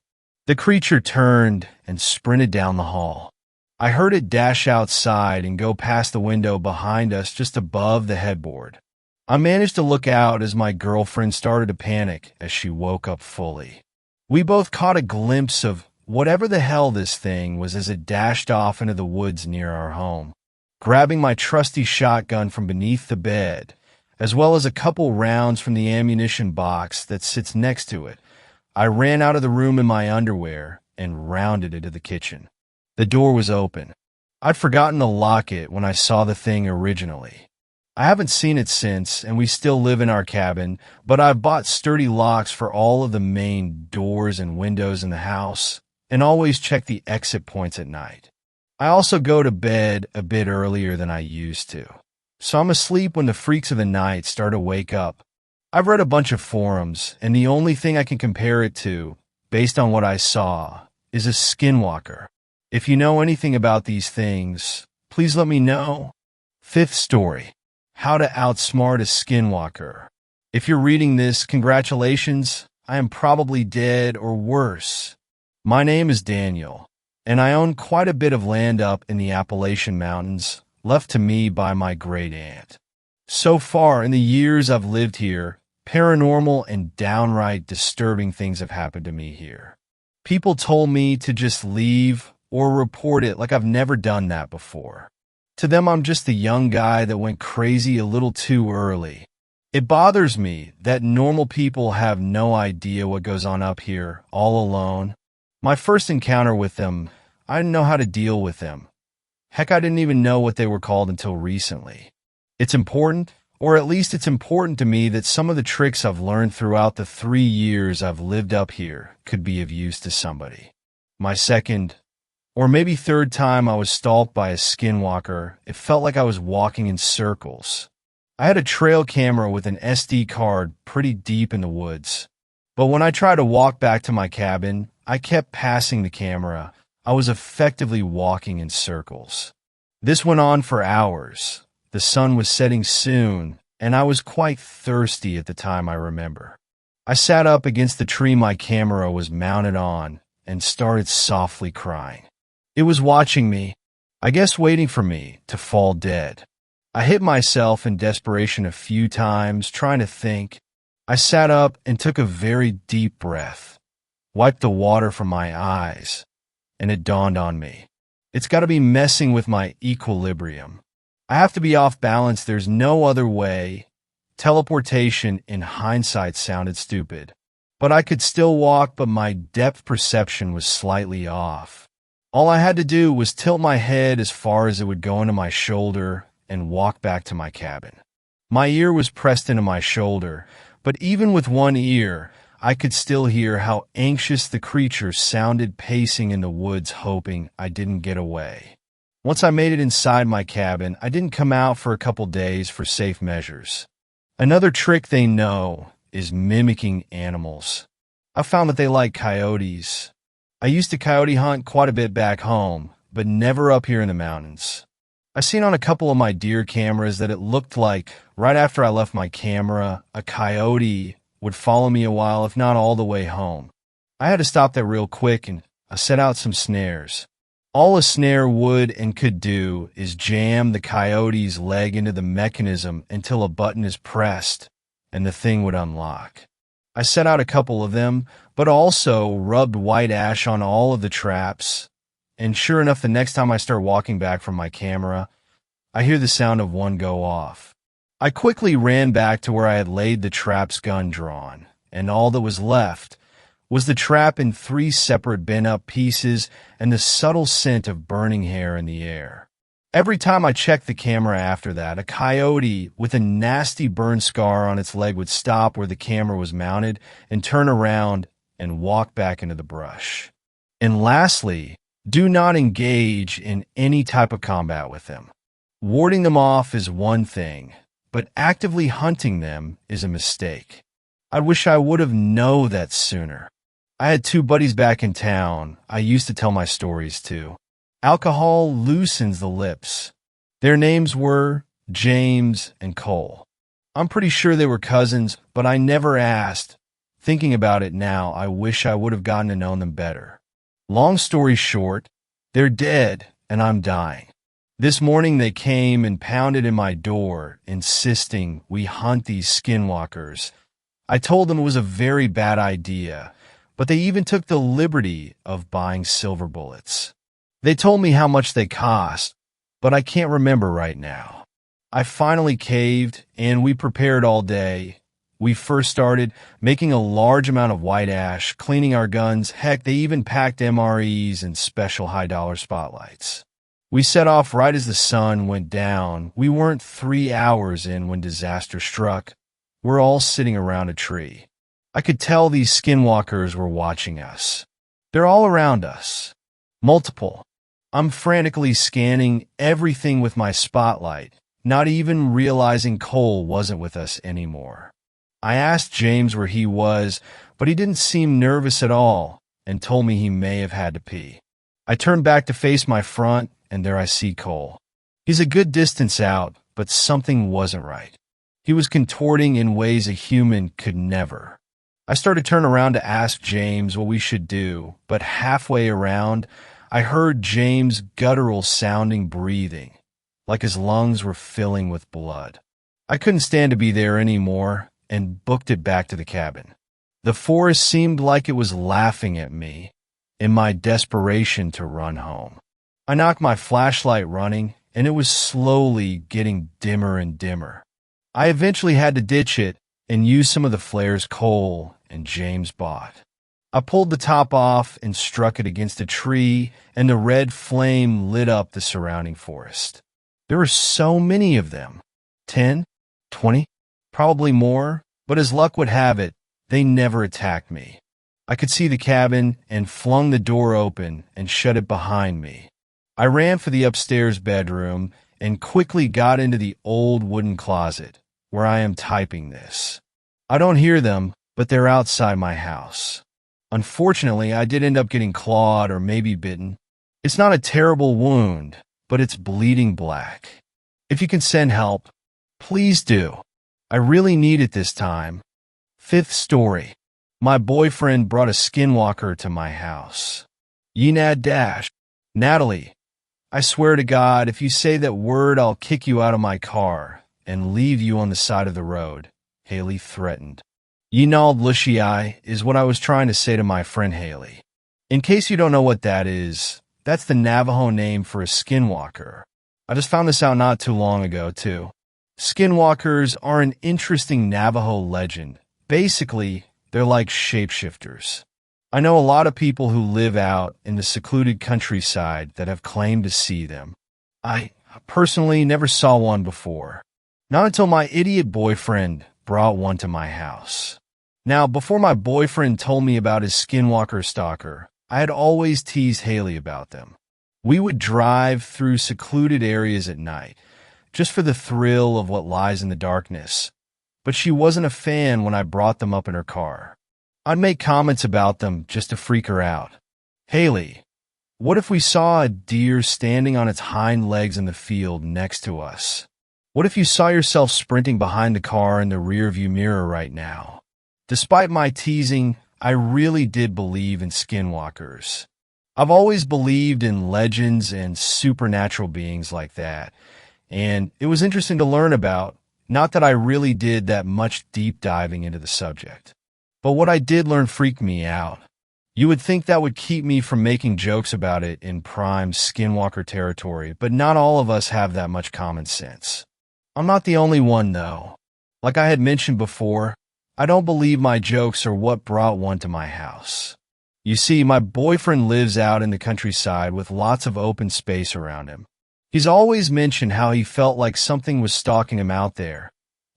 The creature turned and sprinted down the hall. I heard it dash outside and go past the window behind us just above the headboard. I managed to look out as my girlfriend started to panic as she woke up fully. We both caught a glimpse of whatever the hell this thing was as it dashed off into the woods near our home. Grabbing my trusty shotgun from beneath the bed, as well as a couple rounds from the ammunition box that sits next to it, I ran out of the room in my underwear and rounded into the kitchen. The door was open. I'd forgotten to lock it when I saw the thing originally. I haven't seen it since, and we still live in our cabin, but I've bought sturdy locks for all of the main doors and windows in the house, and always check the exit points at night. I also go to bed a bit earlier than I used to, so I'm asleep when the freaks of the night start to wake up. I've read a bunch of forums, and the only thing I can compare it to, based on what I saw, is a skinwalker. If you know anything about these things, please let me know. Fifth story. How to outsmart a skinwalker. If you're reading this, congratulations, I am probably dead or worse. My name is Daniel, and I own quite a bit of land up in the Appalachian Mountains, left to me by my great aunt. So far, in the years I've lived here, paranormal and downright disturbing things have happened to me here. People told me to just leave or report it like I've never done that before. To them, I'm just the young guy that went crazy a little too early. It bothers me that normal people have no idea what goes on up here, all alone. My first encounter with them, I didn't know how to deal with them. Heck, I didn't even know what they were called until recently. It's important, or at least it's important to me, that some of the tricks I've learned throughout the 3 years I've lived up here could be of use to somebody. My second, or maybe third time I was stalked by a skinwalker, it felt like I was walking in circles. I had a trail camera with an SD card pretty deep in the woods. But when I tried to walk back to my cabin, I kept passing the camera. I was effectively walking in circles. This went on for hours. The sun was setting soon, and I was quite thirsty at the time, I remember. I sat up against the tree my camera was mounted on and started softly crying. It was watching me, I guess waiting for me to fall dead. I hit myself in desperation a few times, trying to think. I sat up and took a very deep breath, wiped the water from my eyes, and it dawned on me. It's got to be messing with my equilibrium. I have to be off balance. There's no other way. Teleportation, in hindsight, sounded stupid. But I could still walk, but my depth perception was slightly off. All I had to do was tilt my head as far as it would go into my shoulder and walk back to my cabin. My ear was pressed into my shoulder, but even with one ear, I could still hear how anxious the creature sounded pacing in the woods, hoping I didn't get away. Once I made it inside my cabin, I didn't come out for a couple days for safe measures. Another trick they know is mimicking animals. I found that they like coyotes. I used to coyote hunt quite a bit back home, but never up here in the mountains. I seen on a couple of my deer cameras that it looked like right after I left my camera, a coyote would follow me a while, if not all the way home. I had to stop that real quick, and I set out some snares. All a snare would and could do is jam the coyote's leg into the mechanism until a button is pressed, and the thing would unlock. I set out a couple of them, but also rubbed white ash on all of the traps. And sure enough, the next time I start walking back from my camera, I hear the sound of one go off. I quickly ran back to where I had laid the trap's gun drawn, and all that was left was the trap in 3 separate bent-up pieces and the subtle scent of burning hair in the air. Every time I checked the camera after that, a coyote with a nasty burn scar on its leg would stop where the camera was mounted and turn around and walk back into the brush. And lastly, do not engage in any type of combat with them. Warding them off is one thing, but actively hunting them is a mistake. I wish I would have known that sooner. I had 2 buddies back in town I used to tell my stories to. Alcohol loosens the lips. Their names were James and Cole. I'm pretty sure they were cousins, but I never asked. Thinking about it now, I wish I would have gotten to know them better. Long story short, they're dead and I'm dying. This morning they came and pounded in my door, insisting we hunt these skinwalkers. I told them it was a very bad idea, but they even took the liberty of buying silver bullets. They told me how much they cost, but I can't remember right now. I finally caved, and we prepared all day. We first started making a large amount of white ash, cleaning our guns. Heck, they even packed MREs and special high-dollar spotlights. We set off right as the sun went down. We weren't 3 hours in when disaster struck. We're all sitting around a tree. I could tell these skinwalkers were watching us. They're all around us. Multiple. I'm frantically scanning everything with my spotlight, not even realizing Cole wasn't with us anymore. I asked James where he was, but he didn't seem nervous at all and told me he may have had to pee. I turned back to face my front, and there I see Cole. He's a good distance out, but something wasn't right. He was contorting in ways a human could never. I started to turn around to ask James what we should do, but halfway around, I heard James' guttural-sounding breathing, like his lungs were filling with blood. I couldn't stand to be there anymore and booked it back to the cabin. The forest seemed like it was laughing at me in my desperation to run home. I knocked my flashlight running, and it was slowly getting dimmer and dimmer. I eventually had to ditch it and use some of the flares Cole and James bought. I pulled the top off and struck it against a tree, and the red flame lit up the surrounding forest. There were so many of them. 10, 20, probably more, but as luck would have it, they never attacked me. I could see the cabin and flung the door open and shut it behind me. I ran for the upstairs bedroom and quickly got into the old wooden closet where I am typing this. I don't hear them, but they're outside my house. Unfortunately, I did end up getting clawed or maybe bitten. It's not a terrible wound, but it's bleeding black. If you can send help, please do. I really need it this time. Fifth story. My boyfriend brought a Skinwalker to my house. Yenad Dash. Natalie, I swear to God, if you say that word, I'll kick you out of my car and leave you on the side of the road, Haley threatened. Yinald Lushii is what I was trying to say to my friend Haley. In case you don't know what that is, that's the Navajo name for a skinwalker. I just found this out not too long ago, too. Skinwalkers are an interesting Navajo legend. Basically, they're like shapeshifters. I know a lot of people who live out in the secluded countryside that have claimed to see them. I personally never saw one before. Not until my idiot boyfriend brought one to my house. Now, before my boyfriend told me about his Skinwalker stalker, I had always teased Haley about them. We would drive through secluded areas at night, just for the thrill of what lies in the darkness. But she wasn't a fan when I brought them up in her car. I'd make comments about them just to freak her out. Haley, what if we saw a deer standing on its hind legs in the field next to us? What if you saw yourself sprinting behind the car in the rearview mirror right now? Despite my teasing, I really did believe in skinwalkers. I've always believed in legends and supernatural beings like that, and it was interesting to learn about, not that I really did that much deep diving into the subject. But what I did learn freaked me out. You would think that would keep me from making jokes about it in prime skinwalker territory, but not all of us have that much common sense. I'm not the only one, though. Like I had mentioned before, I don't believe my jokes are what brought one to my house. You see, my boyfriend lives out in the countryside with lots of open space around him. He's always mentioned how he felt like something was stalking him out there,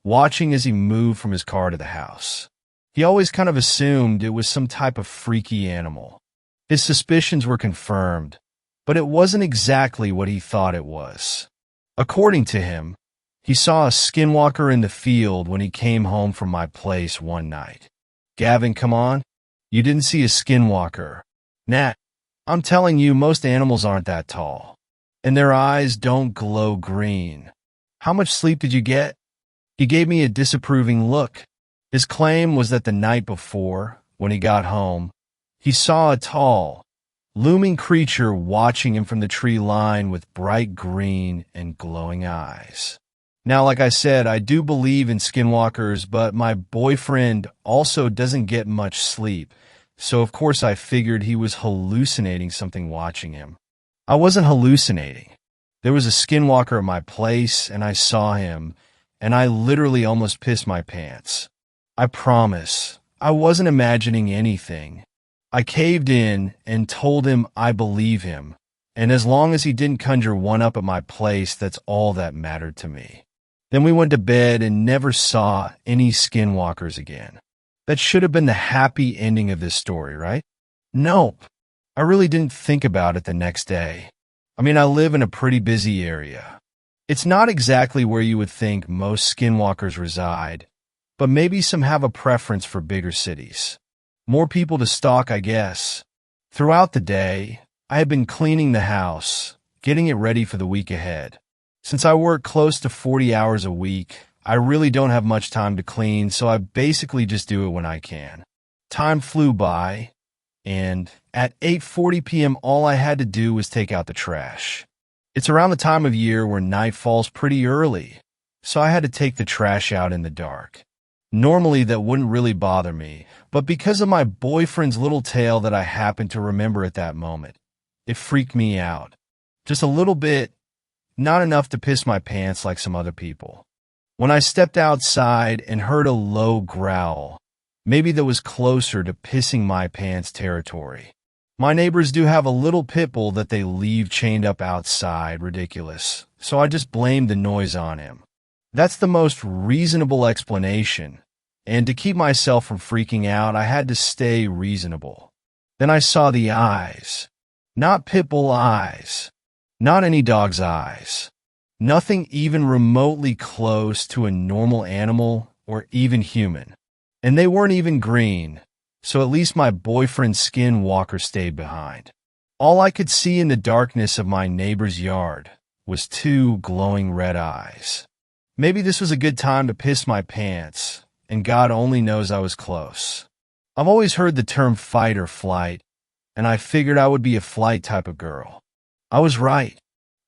watching as he moved from his car to the house. He always kind of assumed it was some type of freaky animal. His suspicions were confirmed, but it wasn't exactly what he thought it was. According to him, he saw a skinwalker in the field when he came home from my place one night. Gavin, come on. You didn't see a skinwalker. Nat, I'm telling you, most animals aren't that tall. And their eyes don't glow green. How much sleep did you get? He gave me a disapproving look. His claim was that the night before, when he got home, he saw a tall, looming creature watching him from the tree line with bright green and glowing eyes. Now, like I said, I do believe in skinwalkers, but my boyfriend also doesn't get much sleep, so of course I figured he was hallucinating something watching him. I wasn't hallucinating. There was a skinwalker at my place, and I saw him, and I literally almost pissed my pants. I promise, I wasn't imagining anything. I caved in and told him I believe him, and as long as he didn't conjure one up at my place, that's all that mattered to me. Then we went to bed and never saw any skinwalkers again. That should have been the happy ending of this story, right? Nope. I really didn't think about it the next day. I mean, I live in a pretty busy area. It's not exactly where you would think most skinwalkers reside, but maybe some have a preference for bigger cities. More people to stalk, I guess. Throughout the day, I had been cleaning the house, getting it ready for the week ahead. Since I work close to 40 hours a week, I really don't have much time to clean, so I basically just do it when I can. Time flew by, and at 8:40 p.m. all I had to do was take out the trash. It's around the time of year where night falls pretty early, so I had to take the trash out in the dark. Normally, that wouldn't really bother me, but because of my boyfriend's little tale that I happened to remember at that moment, it freaked me out. Just a little bit, not enough to piss my pants like some other people. When I stepped outside and heard a low growl, maybe that was closer to pissing my pants territory. My neighbors do have a little pit bull that they leave chained up outside, ridiculous, so I just blamed the noise on him. That's the most reasonable explanation, and to keep myself from freaking out, I had to stay reasonable. Then I saw the eyes. Not pit bull eyes. Not any dog's eyes. Nothing even remotely close to a normal animal or even human. And they weren't even green, so at least my boyfriend's Skinwalker stayed behind. All I could see in the darkness of my neighbor's yard was two glowing red eyes. Maybe this was a good time to piss my pants, and God only knows I was close. I've always heard the term fight or flight, and I figured I would be a flight type of girl. I was right.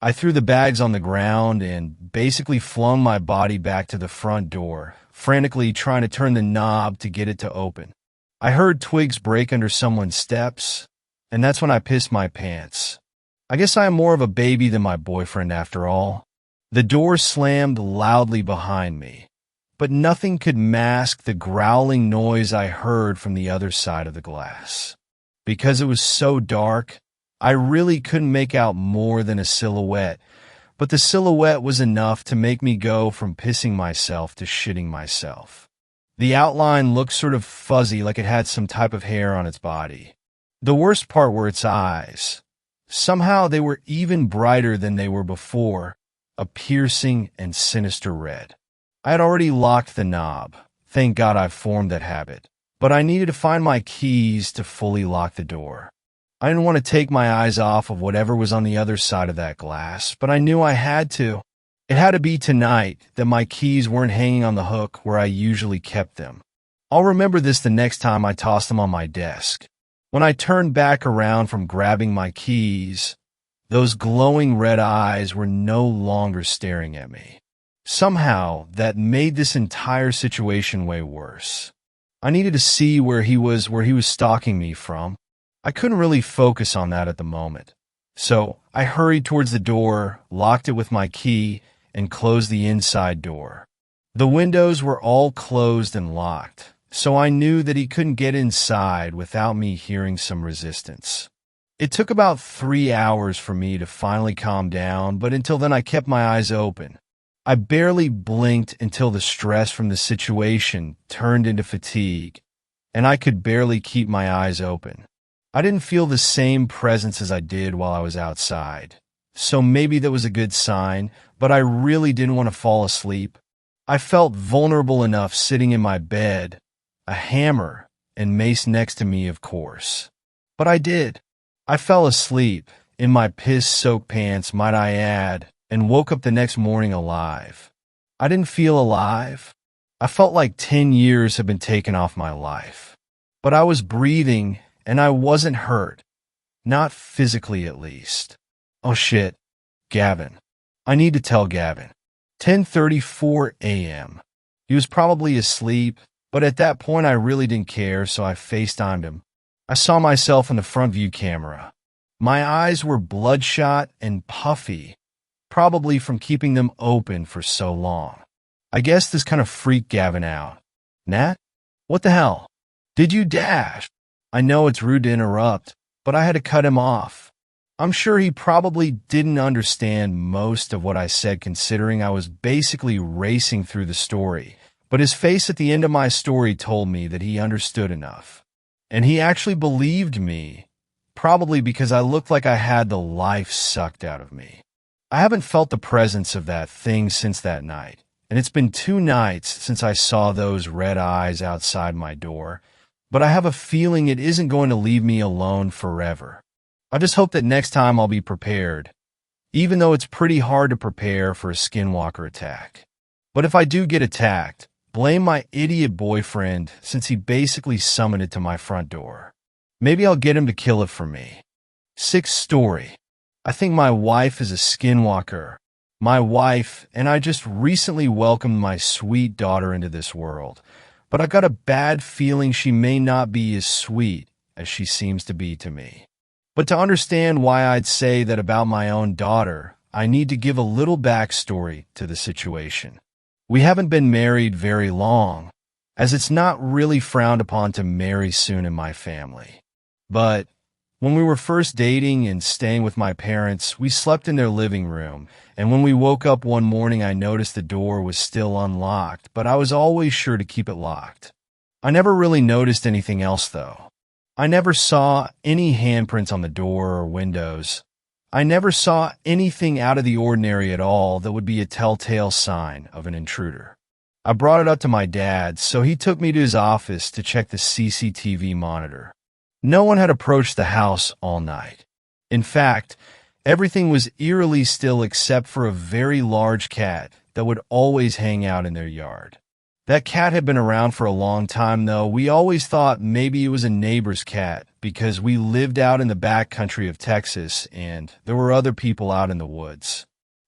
I threw the bags on the ground and basically flung my body back to the front door, frantically trying to turn the knob to get it to open. I heard twigs break under someone's steps, and that's when I pissed my pants. I guess I am more of a baby than my boyfriend after all. The door slammed loudly behind me, but nothing could mask the growling noise I heard from the other side of the glass. Because it was so dark, I really couldn't make out more than a silhouette, but the silhouette was enough to make me go from pissing myself to shitting myself. The outline looked sort of fuzzy, like it had some type of hair on its body. The worst part were its eyes. Somehow they were even brighter than they were before, a piercing and sinister red. I had already locked the knob. Thank God I formed that habit. But I needed to find my keys to fully lock the door. I didn't want to take my eyes off of whatever was on the other side of that glass, but I knew I had to. It had to be tonight that my keys weren't hanging on the hook where I usually kept them. I'll remember this the next time I toss them on my desk. When I turned back around from grabbing my keys, those glowing red eyes were no longer staring at me. Somehow, that made this entire situation way worse. I needed to see where he was stalking me from. I couldn't really focus on that at the moment. So I hurried towards the door, locked it with my key, and closed the inside door. The windows were all closed and locked, so I knew that he couldn't get inside without me hearing some resistance. It took about 3 hours for me to finally calm down, but until then I kept my eyes open. I barely blinked until the stress from the situation turned into fatigue, and I could barely keep my eyes open. I didn't feel the same presence as I did while I was outside, so maybe that was a good sign, but I really didn't want to fall asleep. I felt vulnerable enough sitting in my bed, a hammer and mace next to me, of course. But I did. I fell asleep, in my piss-soaked pants, might I add, and woke up the next morning alive. I didn't feel alive. I felt like 10 years had been taken off my life. But I was breathing, and I wasn't hurt. Not physically, at least. Oh shit. Gavin. I need to tell Gavin. 10:34 a.m. He was probably asleep, but at that point I really didn't care, so I FaceTimed him. I saw myself in the front view camera. My eyes were bloodshot and puffy, probably from keeping them open for so long. I guess this kind of freaked Gavin out. Nat? What the hell? Did you dash? I know it's rude to interrupt, but I had to cut him off. I'm sure he probably didn't understand most of what I said, considering I was basically racing through the story, but his face at the end of my story told me that he understood enough. And he actually believed me, probably because I looked like I had the life sucked out of me. I haven't felt the presence of that thing since that night, and it's been 2 nights since I saw those red eyes outside my door, but I have a feeling it isn't going to leave me alone forever. I just hope that next time I'll be prepared, even though it's pretty hard to prepare for a Skinwalker attack. But if I do get attacked, blame my idiot boyfriend, since he basically summoned it to my front door. Maybe I'll get him to kill it for me. 6th story. I think my wife is a Skinwalker. My wife and I just recently welcomed my sweet daughter into this world, but I got a bad feeling she may not be as sweet as she seems to be to me. But to understand why I'd say that about my own daughter, I need to give a little backstory to the situation. We haven't been married very long, as it's not really frowned upon to marry soon in my family. But when we were first dating and staying with my parents, we slept in their living room, and when we woke up one morning, I noticed the door was still unlocked, but I was always sure to keep it locked. I never really noticed anything else, though. I never saw any handprints on the door or windows. I never saw anything out of the ordinary at all that would be a telltale sign of an intruder. I brought it up to my dad, so he took me to his office to check the CCTV monitor. No one had approached the house all night. In fact, everything was eerily still except for a very large cat that would always hang out in their yard. That cat had been around for a long time, though. We always thought maybe it was a neighbor's cat because we lived out in the back country of Texas and there were other people out in the woods.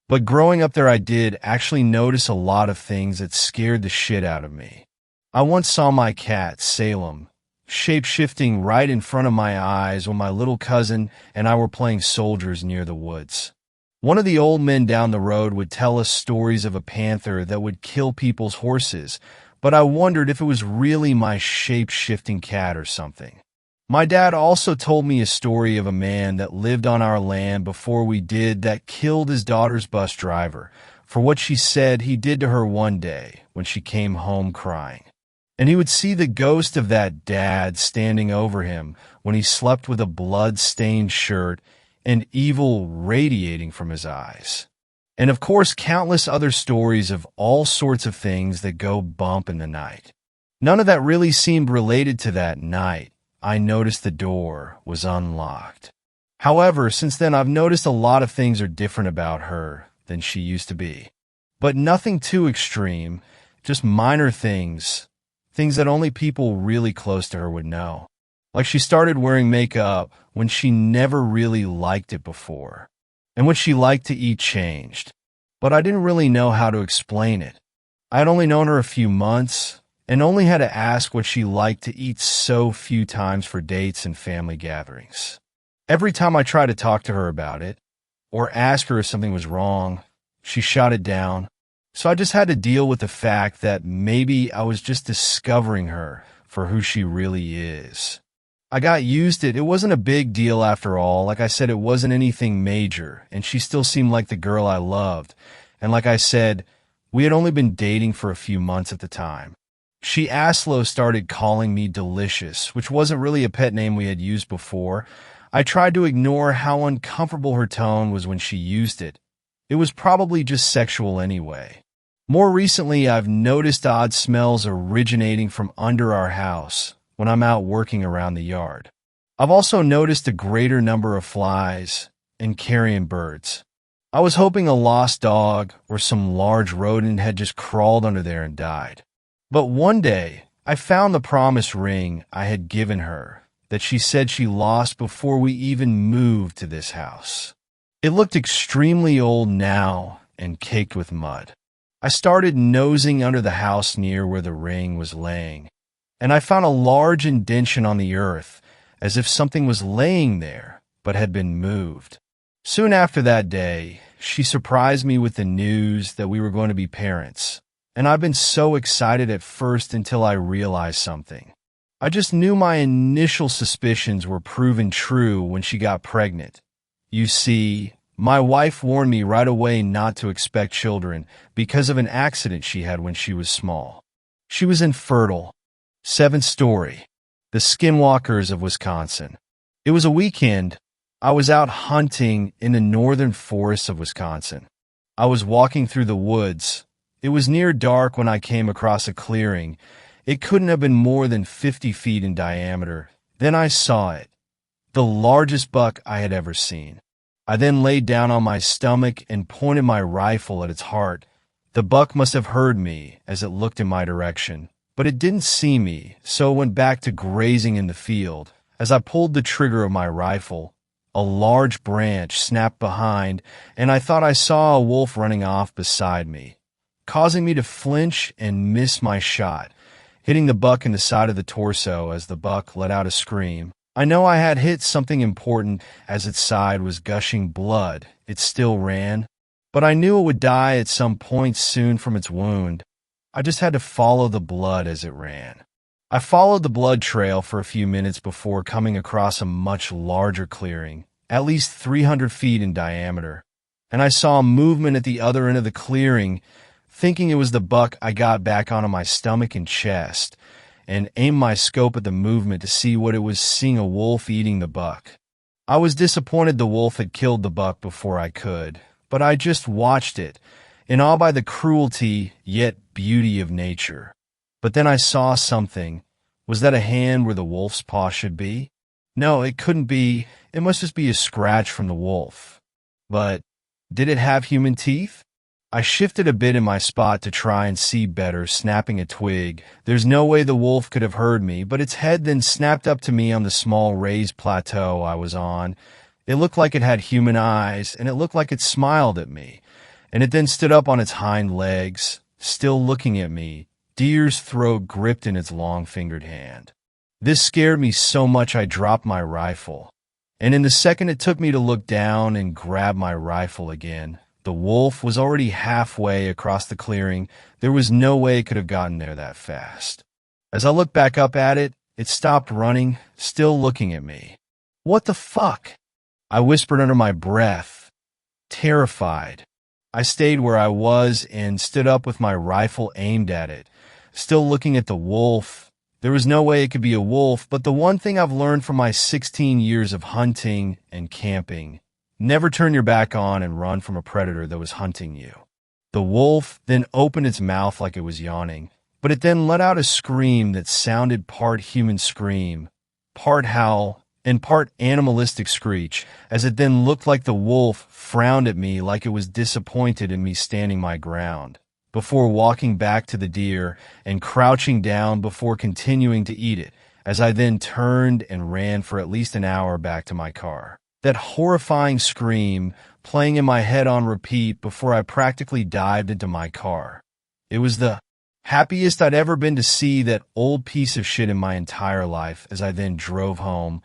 But growing up there, I did actually notice a lot of things that scared the shit out of me. I once saw my cat, Salem, shape-shifting right in front of my eyes when my little cousin and I were playing soldiers near the woods. One of the old men down the road would tell us stories of a panther that would kill people's horses, but I wondered if it was really my shape-shifting cat or something. My dad also told me a story of a man that lived on our land before we did that killed his daughter's bus driver for what she said he did to her one day when she came home crying. And he would see the ghost of that dad standing over him when he slept with a blood-stained shirt and evil radiating from his eyes. And of course, countless other stories of all sorts of things that go bump in the night. None of that really seemed related to that night. I noticed the door was unlocked. However, since then I've noticed a lot of things are different about her than she used to be. But nothing too extreme, just minor things that only people really close to her would know. Like she started wearing makeup when she never really liked it before. And what she liked to eat changed. But I didn't really know how to explain it. I had only known her a few months and only had to ask what she liked to eat so few times for dates and family gatherings. Every time I tried to talk to her about it or ask her if something was wrong, she shot it down. So I just had to deal with the fact that maybe I was just discovering her for who she really is. I got used to it. It wasn't a big deal after all. Like I said, it wasn't anything major, and she still seemed like the girl I loved. And like I said, we had only been dating for a few months at the time. She Aslo started calling me Delicious, which wasn't really a pet name we had used before. I tried to ignore how uncomfortable her tone was when she used it. It was probably just sexual anyway. More recently, I've noticed odd smells originating from under our house when I'm out working around the yard. I've also noticed a greater number of flies and carrion birds. I was hoping a lost dog or some large rodent had just crawled under there and died. But one day, I found the promise ring I had given her that she said she lost before we even moved to this house. It looked extremely old now and caked with mud. I started nosing under the house near where the ring was laying, and I found a large indentation on the earth, as if something was laying there but had been moved. Soon after that day, she surprised me with the news that we were going to be parents, and I've been so excited at first until I realized something. I just knew my initial suspicions were proven true when she got pregnant. You see, my wife warned me right away not to expect children because of an accident she had when she was small. She was infertile. 7th story. The Skinwalkers of Wisconsin. It was a weekend. I was out hunting in the northern forests of Wisconsin. I was walking through the woods. It was near dark when I came across a clearing. It couldn't have been more than 50 feet in diameter. Then I saw it. The largest buck I had ever seen. I then laid down on my stomach and pointed my rifle at its heart. The buck must have heard me as it looked in my direction, but it didn't see me, so it went back to grazing in the field. As I pulled the trigger of my rifle, A large branch snapped behind, and I thought I saw a wolf running off beside me, causing me to flinch and miss my shot, hitting the buck in the side of the torso as the buck let out a scream. I know I had hit something important as its side was gushing blood. It still ran, but I knew it would die at some point soon from its wound. I just had to follow the blood as it ran. I followed the blood trail for a few minutes before coming across a much larger clearing, at least 300 feet in diameter, and I saw movement at the other end of the clearing. Thinking it was the buck, I got back onto my stomach and chest and aimed my scope at the movement to see what it was, seeing a wolf eating the buck. I was disappointed the wolf had killed the buck before I could, but I just watched it, in awe by the cruelty yet beauty of nature. But then I saw something. Was that a hand where the wolf's paw should be? No, it couldn't be. It must just be a scratch from the wolf. But did it have human teeth? I shifted a bit in my spot to try and see better, snapping a twig. There's no way the wolf could have heard me, but its head then snapped up to me on the small raised plateau I was on. It looked like it had human eyes, and it looked like it smiled at me. And it then stood up on its hind legs, still looking at me, deer's throat gripped in its long-fingered hand. This scared me so much I dropped my rifle. And in the second it took me to look down and grab my rifle again, the wolf was already halfway across the clearing. There was no way it could have gotten there that fast. As I looked back up at it, it stopped running, still looking at me. What the fuck? I whispered under my breath, terrified. I stayed where I was and stood up with my rifle aimed at it, still looking at the wolf. There was no way it could be a wolf, but the one thing I've learned from my 16 years of hunting and camping: never turn your back on and run from a predator that was hunting you. The wolf then opened its mouth like it was yawning, but it then let out a scream that sounded part human scream, part howl, and part animalistic screech, as it then looked like the wolf frowned at me like it was disappointed in me standing my ground, before walking back to the deer and crouching down before continuing to eat it, as I then turned and ran for at least an hour back to my car. That horrifying scream playing in my head on repeat before I practically dived into my car. It was the happiest I'd ever been to see that old piece of shit in my entire life. As I then drove home,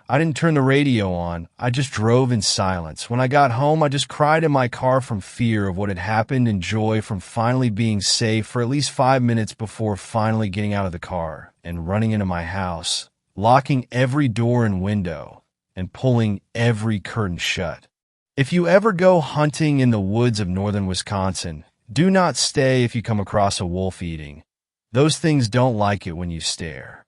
I didn't turn the radio on. I just drove in silence. When I got home, I just cried in my car from fear of what had happened and joy from finally being safe for at least 5 minutes before finally getting out of the car and running into my house, locking every door and window, and pulling every curtain shut. If you ever go hunting in the woods of northern Wisconsin, do not stay if you come across a wolf eating. Those things don't like it when you stare.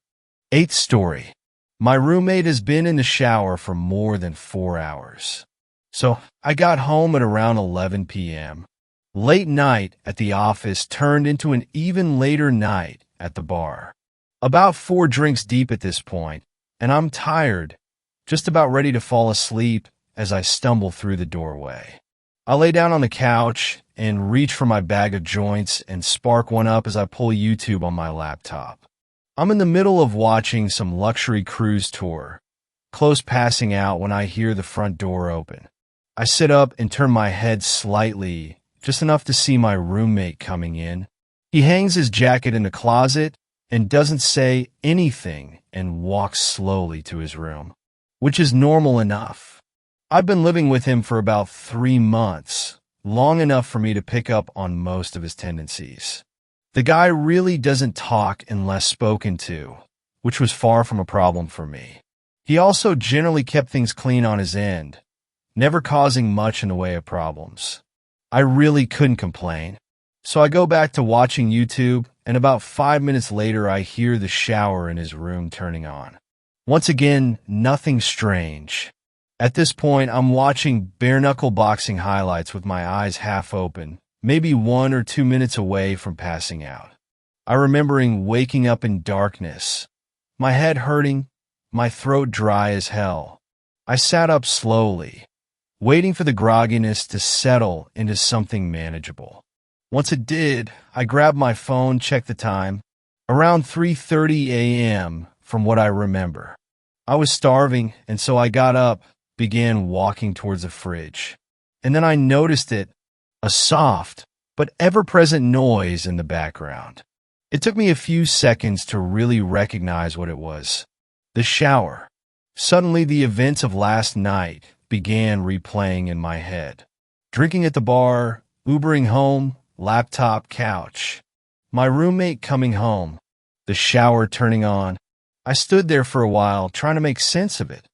8th story. My roommate has been in the shower for more than 4 hours. So I got home at around 11 p.m. Late night at the office turned into an even later night at the bar. About 4 drinks deep at this point, and I'm tired, just about ready to fall asleep as I stumble through the doorway. I lay down on the couch and reach for my bag of joints and spark one up as I pull YouTube on my laptop. I'm in the middle of watching some luxury cruise tour, close passing out when I hear the front door open. I sit up and turn my head slightly, just enough to see my roommate coming in. He hangs his jacket in the closet and doesn't say anything and walks slowly to his room, which is normal enough. I've been living with him for about 3 months, long enough for me to pick up on most of his tendencies. The guy really doesn't talk unless spoken to, which was far from a problem for me. He also generally kept things clean on his end, never causing much in the way of problems. I really couldn't complain. So I go back to watching YouTube, and about 5 minutes later I hear the shower in his room turning on. Once again, nothing strange. At this point, I'm watching bare-knuckle boxing highlights with my eyes half open, maybe 1 or 2 minutes away from passing out. I remembering waking up in darkness, my head hurting, my throat dry as hell. I sat up slowly, waiting for the grogginess to settle into something manageable. Once it did, I grabbed my phone, checked the time. Around 3:30 a.m. from what I remember. I was starving, and so I got up, began walking towards the fridge. And then I noticed it, a soft but ever-present noise in the background. It took me a few seconds to really recognize what it was. The shower. Suddenly, the events of last night began replaying in my head. Drinking at the bar, Ubering home, laptop, couch. My roommate coming home, the shower turning on. I stood there for a while trying to make sense of it.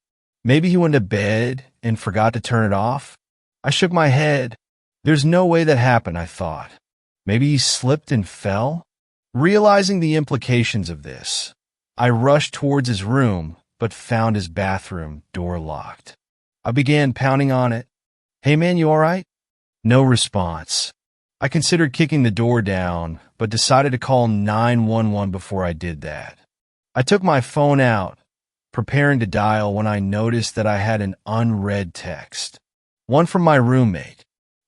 Maybe he went to bed and forgot to turn it off. I shook my head. There's no way that happened, I thought. Maybe he slipped and fell? Realizing the implications of this, I rushed towards his room, but found his bathroom door locked. I began pounding on it. "Hey man, you all right?" No response. I considered kicking the door down, but decided to call 911 before I did that. I took my phone out, preparing to dial when I noticed that I had an unread text. One from my roommate.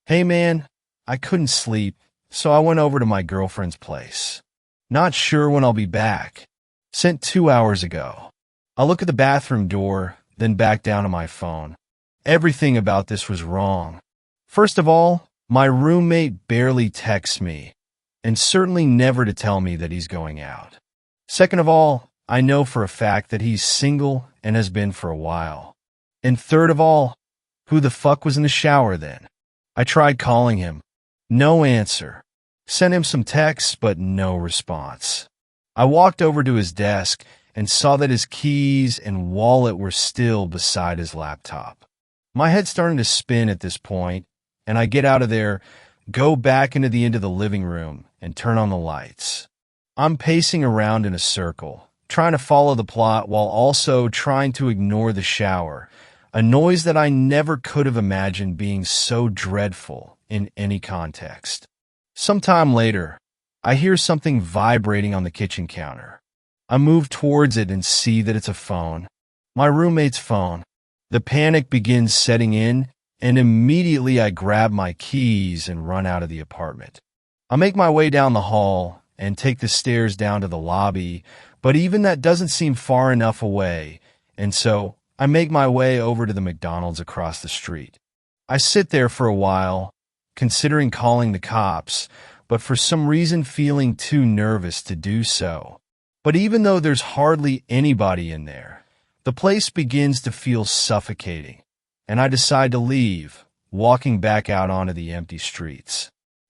"Hey man, I couldn't sleep, so I went over to my girlfriend's place. Not sure when I'll be back. Sent 2 hours ago." I look at the bathroom door, then back down to my phone. Everything about this was wrong. First of all, my roommate barely texts me, and certainly never to tell me that he's going out. Second of all, I know for a fact that he's single and has been for a while. And third of all, who the fuck was in the shower then? I tried calling him. No answer. Sent him some texts, but no response. I walked over to his desk and saw that his keys and wallet were still beside his laptop. My head's starting to spin at this point, and I get out of there, go back into the end of the living room, and turn on the lights. I'm pacing around in a circle, trying to follow the plot while also trying to ignore the shower, a noise that I never could have imagined being so dreadful in any context. Sometime later, I hear something vibrating on the kitchen counter. I move towards it and see that it's a phone. My roommate's phone. The panic begins setting in, and immediately I grab my keys and run out of the apartment. I make my way down the hall and take the stairs down to the lobby, but even that doesn't seem far enough away, and so I make my way over to the McDonald's across the street. I sit there for a while, considering calling the cops, but for some reason feeling too nervous to do so. But even though there's hardly anybody in there, the place begins to feel suffocating, and I decide to leave, walking back out onto the empty streets.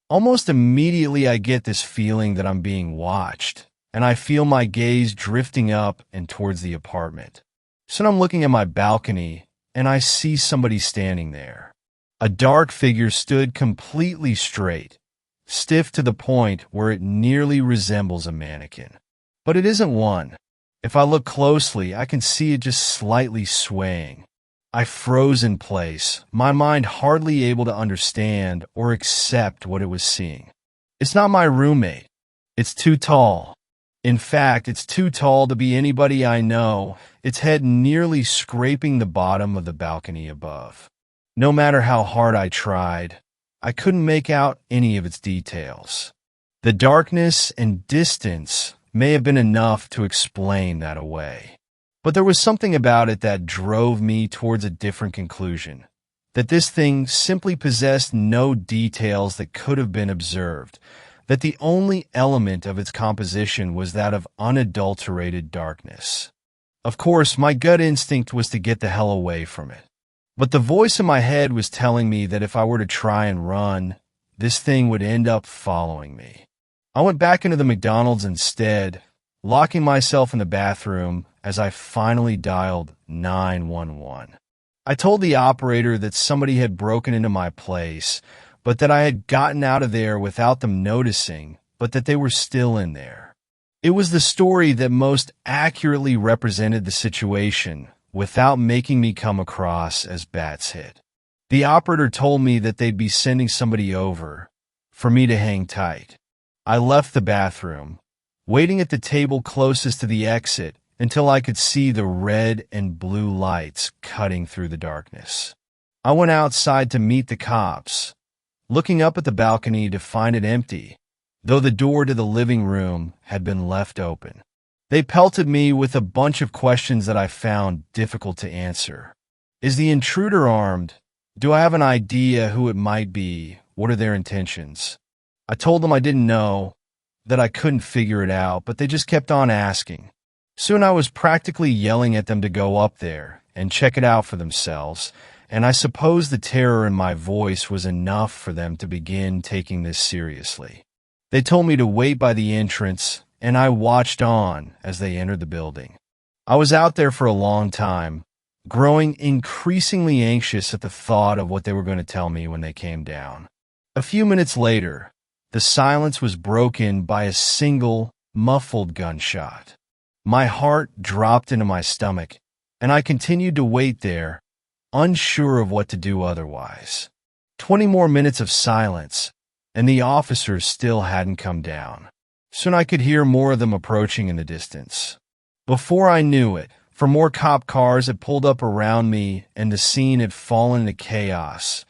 Almost immediately I get this feeling that I'm being watched, and I feel my gaze drifting up and towards the apartment. So I'm looking at my balcony, and I see somebody standing there. A dark figure stood completely straight, stiff to the point where it nearly resembles a mannequin. But it isn't one. If I look closely, I can see it just slightly swaying. I froze in place, my mind hardly able to understand or accept what it was seeing. It's not my roommate. It's too tall. In fact, it's too tall to be anybody I know, its head nearly scraping the bottom of the balcony above. No matter how hard I tried, I couldn't make out any of its details. The darkness and distance may have been enough to explain that away. But there was something about it that drove me towards a different conclusion, that this thing simply possessed no details that could have been observed, that the only element of its composition was that of unadulterated darkness. Of course, my gut instinct was to get the hell away from it. But the voice in my head was telling me that if I were to try and run, this thing would end up following me. I went back into the McDonald's instead, locking myself in the bathroom as I finally dialed 911. I told the operator that somebody had broken into my place, but that I had gotten out of there without them noticing, but that they were still in there. It was the story that most accurately represented the situation without making me come across as bat's hit. The operator told me that they'd be sending somebody over for me to hang tight. I left the bathroom, waiting at the table closest to the exit until I could see the red and blue lights cutting through the darkness. I went outside to meet the cops, looking up at the balcony to find it empty, though the door to the living room had been left open. They pelted me with a bunch of questions that I found difficult to answer. Is the intruder armed? Do I have an idea who it might be? What are their intentions? I told them I didn't know, that I couldn't figure it out, but they just kept on asking. Soon I was practically yelling at them to go up there and check it out for themselves, and I suppose the terror in my voice was enough for them to begin taking this seriously. They told me to wait by the entrance, and I watched on as they entered the building. I was out there for a long time, growing increasingly anxious at the thought of what they were going to tell me when they came down. A few minutes later, the silence was broken by a single, muffled gunshot. My heart dropped into my stomach, and I continued to wait there, unsure of what to do otherwise. 20 more minutes of silence, and the officers still hadn't come down. Soon I could hear more of them approaching in the distance. Before I knew it, 4 more cop cars had pulled up around me, and the scene had fallen into chaos.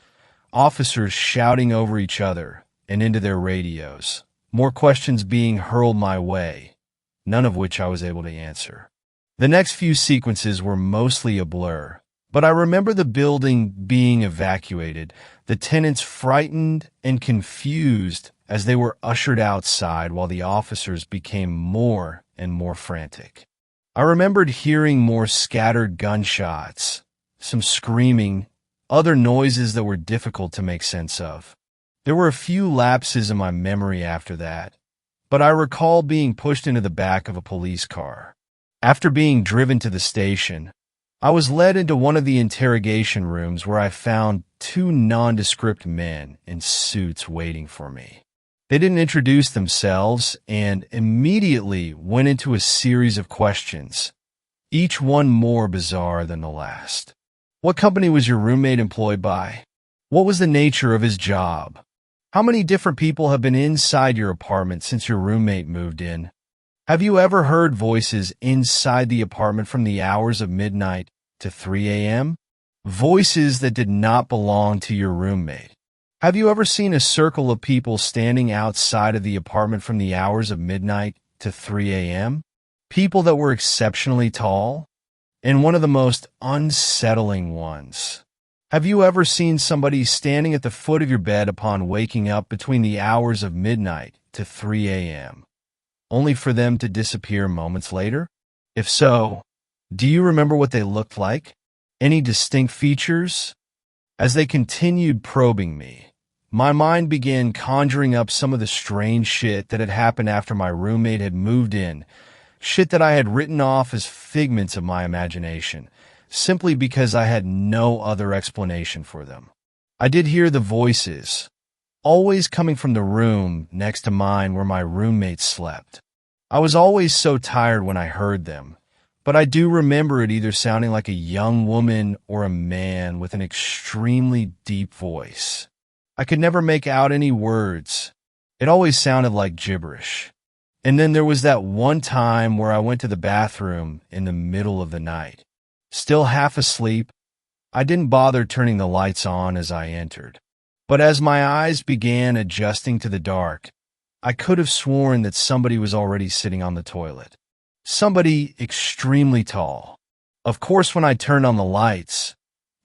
Officers shouting over each other and into their radios. More questions being hurled my way, none of which I was able to answer. The next few sequences were mostly a blur, but I remember the building being evacuated, the tenants frightened and confused as they were ushered outside while the officers became more and more frantic. I remembered hearing more scattered gunshots, some screaming, other noises that were difficult to make sense of. There were a few lapses in my memory after that, but I recall being pushed into the back of a police car. After being driven to the station, I was led into one of the interrogation rooms where I found 2 nondescript men in suits waiting for me. They didn't introduce themselves and immediately went into a series of questions, each one more bizarre than the last. What company was your roommate employed by? What was the nature of his job? How many different people have been inside your apartment since your roommate moved in? Have you ever heard voices inside the apartment from the hours of midnight to 3 a.m.? Voices that did not belong to your roommate. Have you ever seen a circle of people standing outside of the apartment from the hours of midnight to 3 a.m.? People that were exceptionally tall? And one of the most unsettling ones. Have you ever seen somebody standing at the foot of your bed upon waking up between the hours of midnight to 3 a.m., only for them to disappear moments later? If so, do you remember what they looked like? Any distinct features? As they continued probing me, my mind began conjuring up some of the strange shit that had happened after my roommate had moved in, shit that I had written off as figments of my imagination, simply because I had no other explanation for them. I did hear the voices, always coming from the room next to mine where my roommate slept. I was always so tired when I heard them, but I do remember it either sounding like a young woman or a man with an extremely deep voice. I could never make out any words. It always sounded like gibberish. And then there was that one time where I went to the bathroom in the middle of the night. Still half asleep, I didn't bother turning the lights on as I entered. But as my eyes began adjusting to the dark, I could have sworn that somebody was already sitting on the toilet. Somebody extremely tall. Of course, when I turned on the lights,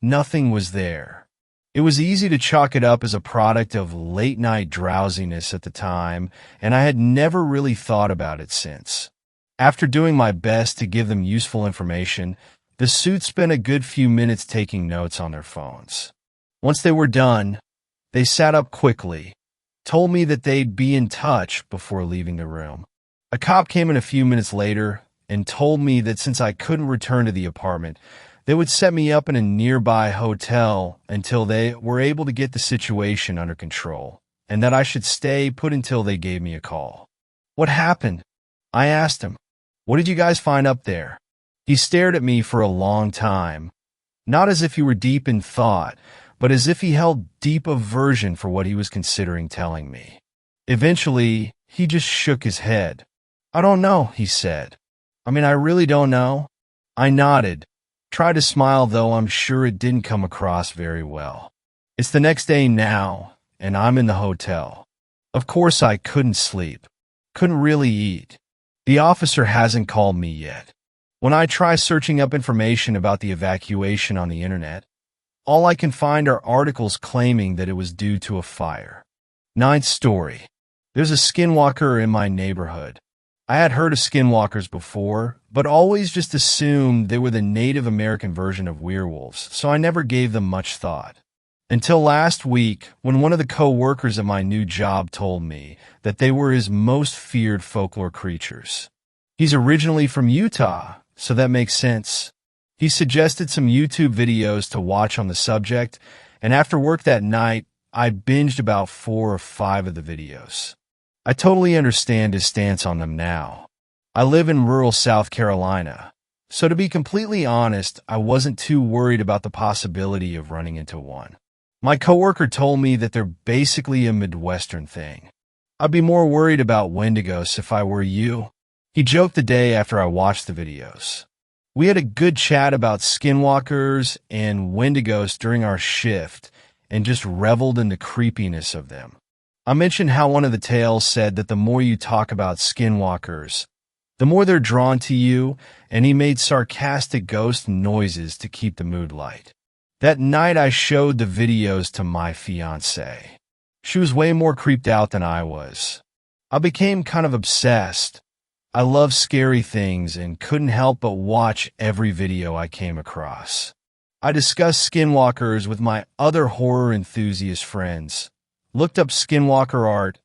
nothing was there. It was easy to chalk it up as a product of late-night drowsiness at the time, and I had never really thought about it since. After doing my best to give them useful information, the suits spent a good few minutes taking notes on their phones. Once they were done, they sat up quickly, told me that they'd be in touch before leaving the room. A cop came in a few minutes later and told me that since I couldn't return to the apartment, they would set me up in a nearby hotel until they were able to get the situation under control, and that I should stay put until they gave me a call. What happened? I asked him. What did you guys find up there? He stared at me for a long time, not as if he were deep in thought, but as if he held deep aversion for what he was considering telling me. Eventually, he just shook his head. I don't know, he said. I really don't know. I nodded. Tried to smile, though I'm sure it didn't come across very well. It's the next day now, and I'm in the hotel. Of course I couldn't sleep. Couldn't really eat. The officer hasn't called me yet. When I try searching up information about the evacuation on the internet, all I can find are articles claiming that it was due to a fire. Ninth story. There's a skinwalker in my neighborhood. I had heard of skinwalkers before, but always just assumed they were the Native American version of werewolves, so I never gave them much thought. Until last week, when one of the co-workers at my new job told me that they were his most feared folklore creatures. He's originally from Utah, so that makes sense. He suggested some YouTube videos to watch on the subject, and after work that night, I binged about 4 or 5 of the videos. I totally understand his stance on them now. I live in rural South Carolina, so to be completely honest, I wasn't too worried about the possibility of running into one. My coworker told me that they're basically a Midwestern thing. I'd be more worried about Wendigos if I were you. He joked the day after I watched the videos. We had a good chat about skinwalkers and Wendigos during our shift and just reveled in the creepiness of them. I mentioned how one of the tales said that the more you talk about skinwalkers, the more they're drawn to you, and he made sarcastic ghost noises to keep the mood light. That night I showed the videos to my fiancée. She was way more creeped out than I was. I became kind of obsessed. I love scary things and couldn't help but watch every video I came across. I discussed skinwalkers with my other horror enthusiast friends, looked up skinwalker art,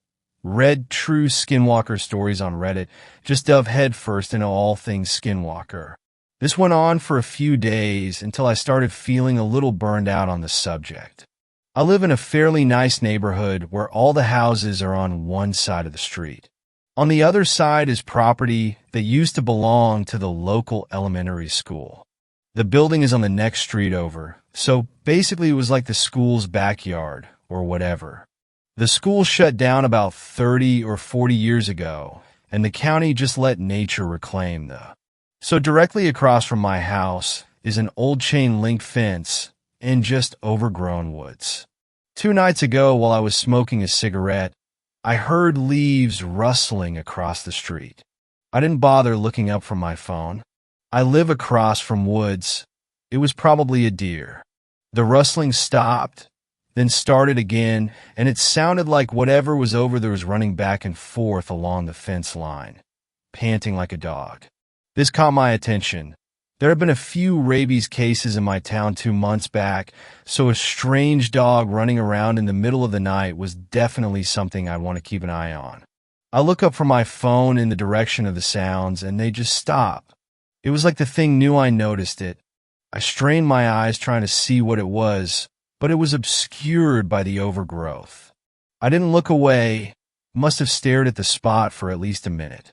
read true skinwalker stories on Reddit, just dove headfirst into all things skinwalker. This went on for a few days until I started feeling a little burned out on the subject. I live in a fairly nice neighborhood where all the houses are on one side of the street. On the other side is property that used to belong to the local elementary school. The building is on the next street over, so basically it was like the school's backyard, or whatever. The school shut down about 30 or 40 years ago, and the county just let nature reclaim the. So directly across from my house is an old chain-link fence and just overgrown woods. 2 nights ago, while I was smoking a cigarette, I heard leaves rustling across the street. I didn't bother looking up from my phone. I live across from woods. It was probably a deer. The rustling stopped, then started again, and it sounded like whatever was over there was running back and forth along the fence line, panting like a dog. This caught my attention. There had been a few rabies cases in my town 2 months back, so a strange dog running around in the middle of the night was definitely something I'd want to keep an eye on. I look up from my phone in the direction of the sounds, and they just stop. It was like the thing knew I noticed it. I strained my eyes trying to see what it was, but it was obscured by the overgrowth. I didn't look away, must have stared at the spot for at least a minute.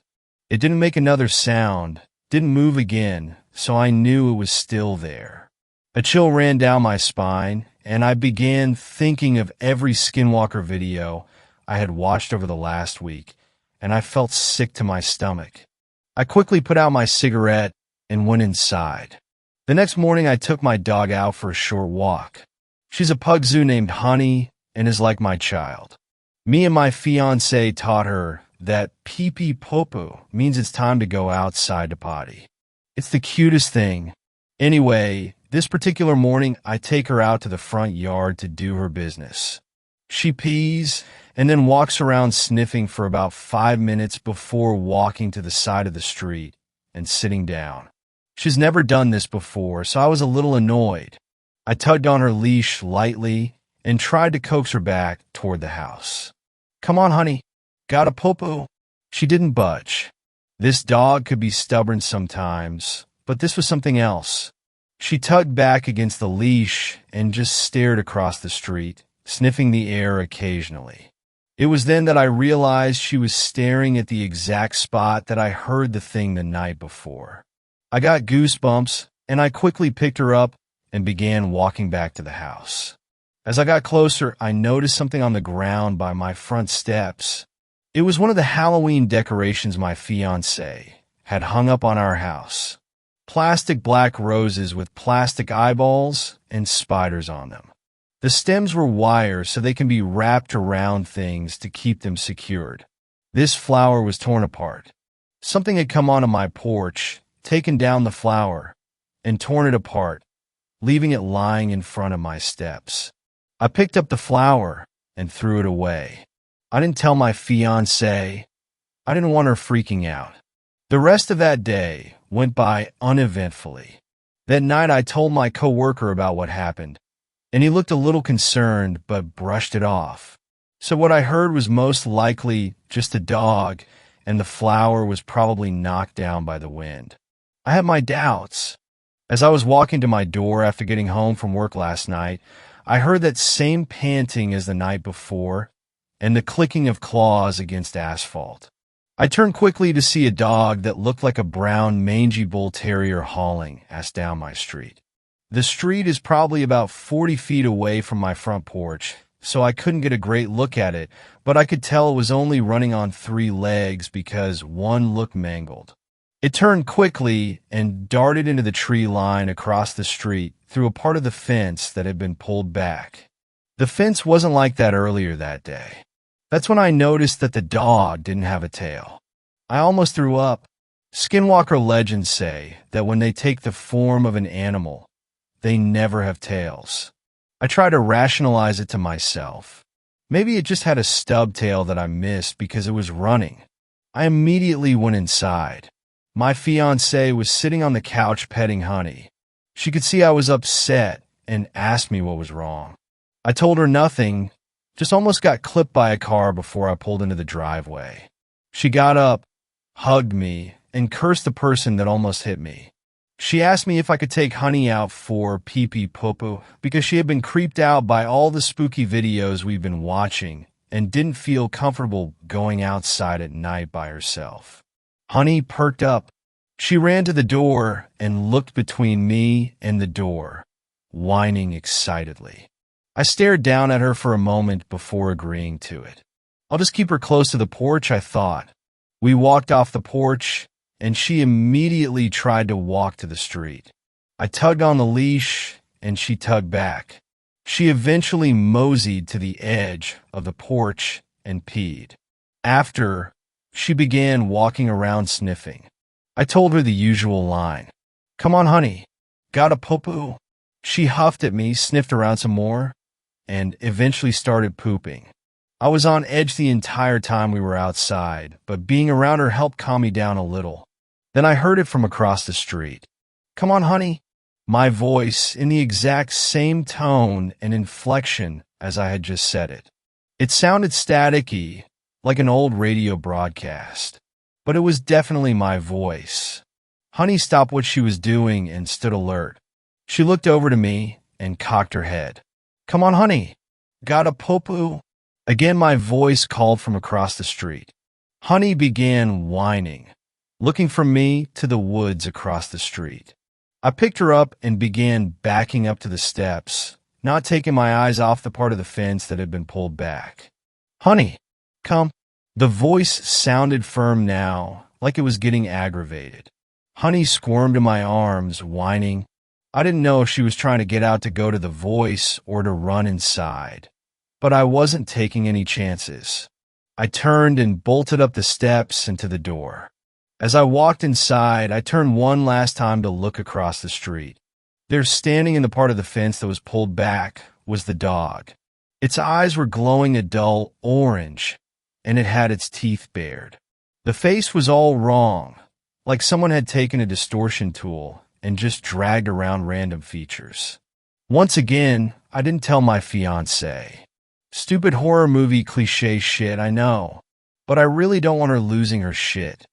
It didn't make another sound, didn't move again, so I knew it was still there. A chill ran down my spine, and I began thinking of every Skinwalker video I had watched over the last week, and I felt sick to my stomach. I quickly put out my cigarette and went inside. The next morning, I took my dog out for a short walk. She's a pug zoo named Honey and is like my child. Me and my fiancé taught her that pee-pee popo means it's time to go outside to potty. It's the cutest thing. Anyway, this particular morning, I take her out to the front yard to do her business. She pees and then walks around sniffing for about 5 minutes before walking to the side of the street and sitting down. She's never done this before, so I was a little annoyed. I tugged on her leash lightly and tried to coax her back toward the house. "Come on, honey. Gotta poo-poo." She didn't budge. This dog could be stubborn sometimes, but this was something else. She tugged back against the leash and just stared across the street, sniffing the air occasionally. It was then that I realized she was staring at the exact spot that I heard the thing the night before. I got goosebumps, and I quickly picked her up and began walking back to the house. As I got closer, I noticed something on the ground by my front steps. It was one of the Halloween decorations my fiancé had hung up on our house. Plastic black roses with plastic eyeballs and spiders on them. The stems were wire so they can be wrapped around things to keep them secured. This flower was torn apart. Something had come onto my porch, taken down the flower, and torn it apart, leaving it lying in front of my steps. I picked up the flower and threw it away. I didn't tell my fiancée. I didn't want her freaking out. The rest of that day went by uneventfully. That night I told my coworker about what happened, and he looked a little concerned but brushed it off. So what I heard was most likely just a dog, and the flower was probably knocked down by the wind. I had my doubts. As I was walking to my door after getting home from work last night, I heard that same panting as the night before and the clicking of claws against asphalt. I turned quickly to see a dog that looked like a brown, mangy bull terrier hauling ass down my street. The street is probably about 40 feet away from my front porch, so I couldn't get a great look at it, but I could tell it was only running on 3 legs because one looked mangled. It turned quickly and darted into the tree line across the street through a part of the fence that had been pulled back. The fence wasn't like that earlier that day. That's when I noticed that the dog didn't have a tail. I almost threw up. Skinwalker legends say that when they take the form of an animal, they never have tails. I try to rationalize it to myself. Maybe it just had a stub tail that I missed because it was running. I immediately went inside. My fiancée was sitting on the couch petting Honey. She could see I was upset and asked me what was wrong. I told her nothing, just almost got clipped by a car before I pulled into the driveway. She got up, hugged me, and cursed the person that almost hit me. She asked me if I could take Honey out for pee-pee poo-poo because she had been creeped out by all the spooky videos we've been watching and didn't feel comfortable going outside at night by herself. Honey perked up. She ran to the door and looked between me and the door, whining excitedly. I stared down at her for a moment before agreeing to it. I'll just keep her close to the porch, I thought. We walked off the porch, and she immediately tried to walk to the street. I tugged on the leash, and she tugged back. She eventually moseyed to the edge of the porch and peed. After, she began walking around sniffing. I told her the usual line. "Come on, Honey. Got a poo-poo?" She huffed at me, sniffed around some more, and eventually started pooping. I was on edge the entire time we were outside, but being around her helped calm me down a little. Then I heard it from across the street. "Come on, Honey." My voice in the exact same tone and inflection as I had just said it. It sounded staticky, like an old radio broadcast, but it was definitely my voice. Honey stopped what she was doing and stood alert. She looked over to me and cocked her head. "Come on, Honey. Got a poo-poo?" Again, my voice called from across the street. Honey began whining, looking from me to the woods across the street. I picked her up and began backing up to the steps, not taking my eyes off the part of the fence that had been pulled back. "Honey, come." The voice sounded firm now, like it was getting aggravated. Honey squirmed in my arms, whining. I didn't know if she was trying to get out to go to the voice or to run inside, but I wasn't taking any chances. I turned and bolted up the steps and to the door. As I walked inside, I turned one last time to look across the street. There, standing in the part of the fence that was pulled back, was the dog. Its eyes were glowing a dull orange, and it had its teeth bared. The face was all wrong, like someone had taken a distortion tool and just dragged around random features. Once again, I didn't tell my fiancée. Stupid horror movie cliche shit, I know, but I really don't want her losing her shit.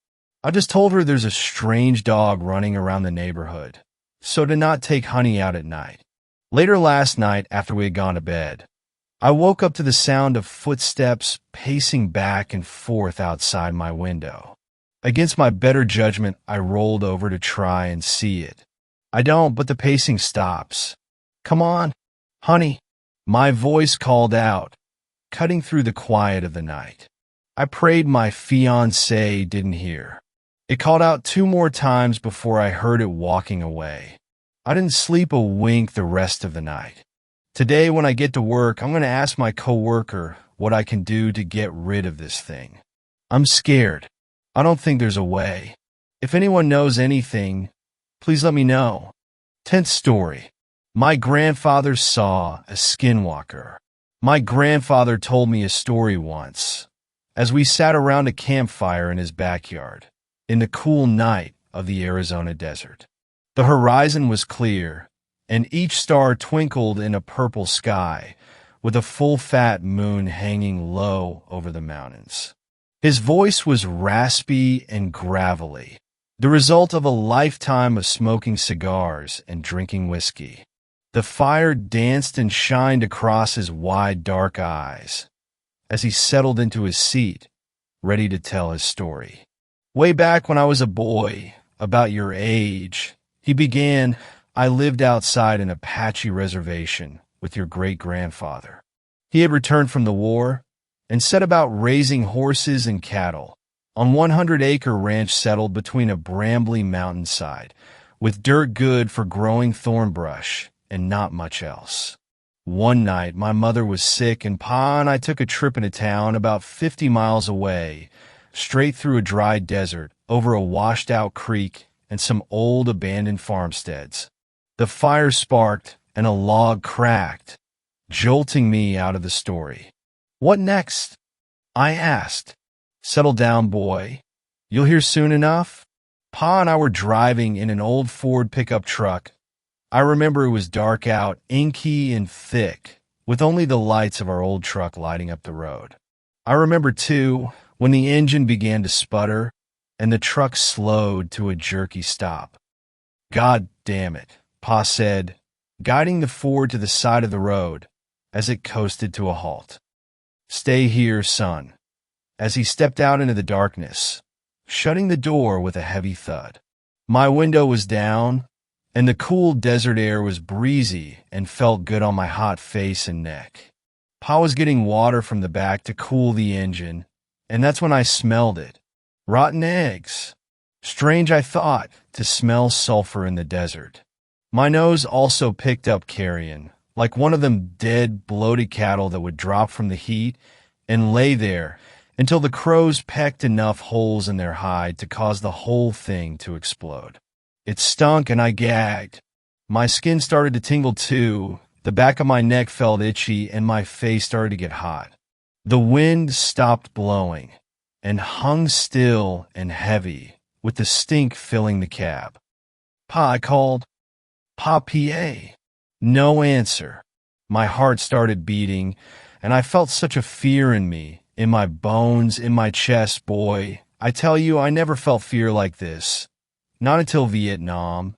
I just told her there's a strange dog running around the neighborhood, so to not take Honey out at night. Later last night, after we had gone to bed, I woke up to the sound of footsteps pacing back and forth outside my window. Against my better judgment, I rolled over to try and see it. I don't, but the pacing stops. "Come on, Honey," my voice called out, cutting through the quiet of the night. I prayed my fiancée didn't hear. It called out 2 more times before I heard it walking away. I didn't sleep a wink the rest of the night. Today, when I get to work, I'm going to ask my coworker what I can do to get rid of this thing. I'm scared. I don't think there's a way. If anyone knows anything, please let me know. 10th story. My grandfather saw a skinwalker. My grandfather told me a story once, as we sat around a campfire in his backyard, in the cool night of the Arizona desert. The horizon was clear, and each star twinkled in a purple sky, with a full fat moon hanging low over the mountains. His voice was raspy and gravelly, the result of a lifetime of smoking cigars and drinking whiskey. The fire danced and shined across his wide, dark eyes as he settled into his seat, ready to tell his story. Way back when I was a boy, about your age, he began, I lived outside an Apache reservation with your great-grandfather. He had returned from the war and set about raising horses and cattle on 100-acre ranch settled between a brambly mountainside, with dirt good for growing thorn brush and not much else. One night, my mother was sick, and Pa and I took a trip into town about 50 miles away, straight through a dry desert, over a washed-out creek and some old abandoned farmsteads. The fire sparked and a log cracked, jolting me out of the story. What next? I asked. Settle down, boy. You'll hear soon enough. Pa and I were driving in an old Ford pickup truck. I remember it was dark out, inky and thick, with only the lights of our old truck lighting up the road. I remember, too, when the engine began to sputter and the truck slowed to a jerky stop. God damn it, Pa said, guiding the Ford to the side of the road as it coasted to a halt. Stay here, son, as he stepped out into the darkness, shutting the door with a heavy thud. My window was down, and the cool desert air was breezy and felt good on my hot face and neck. Pa was getting water from the back to cool the engine, and that's when I smelled it. Rotten eggs. Strange, I thought, to smell sulfur in the desert. My nose also picked up carrion, like one of them dead, bloated cattle that would drop from the heat and lay there until the crows pecked enough holes in their hide to cause the whole thing to explode. It stunk and I gagged. My skin started to tingle too, the back of my neck felt itchy, and my face started to get hot. The wind stopped blowing and hung still and heavy, with the stink filling the cab. Pa, I called. Pa, PA. No answer. My heart started beating, and I felt such a fear in me, in my bones, in my chest, boy. I tell you, I never felt fear like this. Not until Vietnam.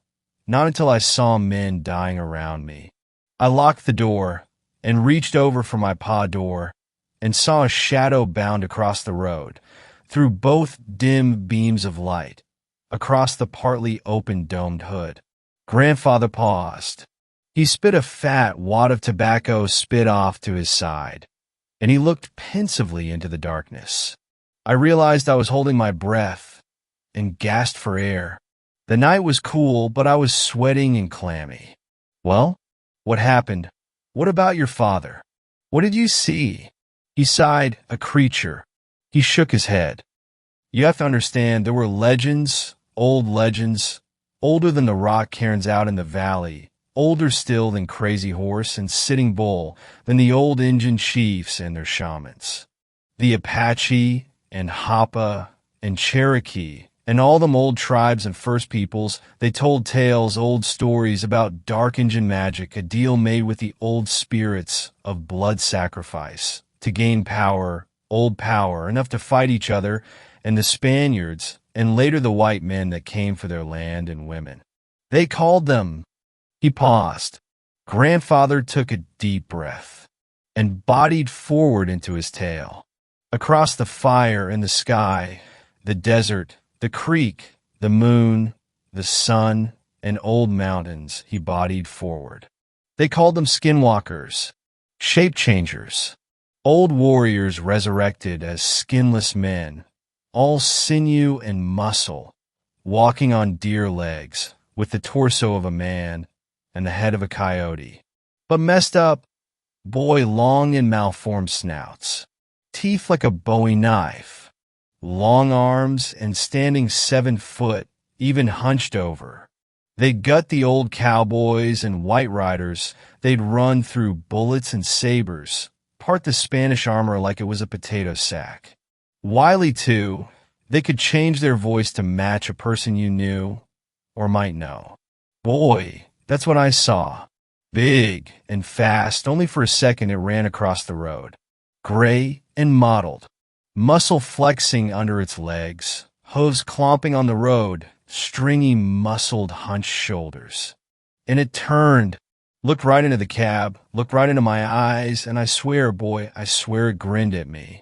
Not until I saw men dying around me. I locked the door and reached over for my pa door and saw a shadow bound across the road, through both dim beams of light, across the partly open domed hood. Grandfather paused. He spit a fat wad of tobacco spit off to his side, and he looked pensively into the darkness. I realized I was holding my breath and gasped for air. The night was cool, but I was sweating and clammy. Well, what happened? What about your father? What did you see? He sighed, a creature. He shook his head. You have to understand, there were legends, older than the rock cairns out in the valley, older still than Crazy Horse and Sitting Bull, than the old Indian chiefs and their shamans. The Apache and Hapa and Cherokee and all them old tribes and First Peoples, they told tales, old stories about dark Injun magic, a deal made with the old spirits of blood sacrifice to gain power, old power, enough to fight each other and the Spaniards, and later the white men that came for their land and women. They called them. He paused. Grandfather took a deep breath and bodied forward into his tale. Across the fire and the sky, the desert, the creek, the moon, the sun, and old mountains, he bodied forward. They called them skinwalkers, shape changers, old warriors resurrected as skinless men, all sinew and muscle, walking on deer legs, with the torso of a man and the head of a coyote, but messed up, boy, long and malformed snouts, teeth like a Bowie knife, long arms, and standing 7 foot even hunched over. They'd gut the old cowboys and white riders. They'd run through bullets and sabers, part the Spanish armor like it was a potato sack. Wily, too, they could change their voice to match a person you knew or might know. Boy, that's what I saw. Big and fast, only for a second it ran across the road. Gray and mottled, muscle flexing under its legs, hooves clomping on the road, stringy, muscled, hunched shoulders. And it turned, looked right into the cab, looked right into my eyes, and I swear, boy, I swear it grinned at me.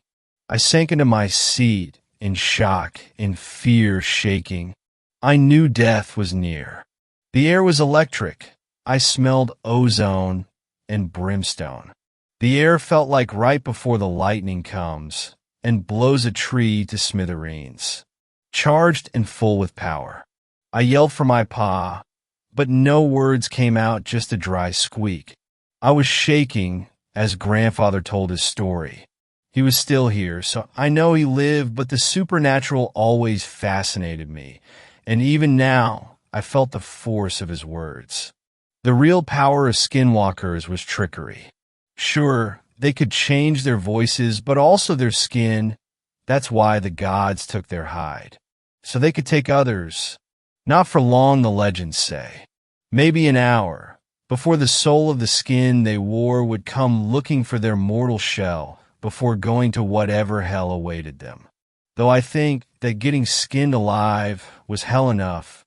I sank into my seat, in shock, in fear, shaking. I knew death was near. The air was electric. I smelled ozone and brimstone. The air felt like right before the lightning comes and blows a tree to smithereens. Charged and full with power. I yelled for my pa, but no words came out, just a dry squeak. I was shaking as grandfather told his story. He was still here, so I know he lived, but the supernatural always fascinated me, and even now I felt the force of his words. The real power of skinwalkers was trickery. Sure, they could change their voices, but also their skin. That's why the gods took their hide. So they could take others. Not for long, the legends say. Maybe an hour, before the soul of the skin they wore would come looking for their mortal shell before going to whatever hell awaited them. Though I think that getting skinned alive was hell enough.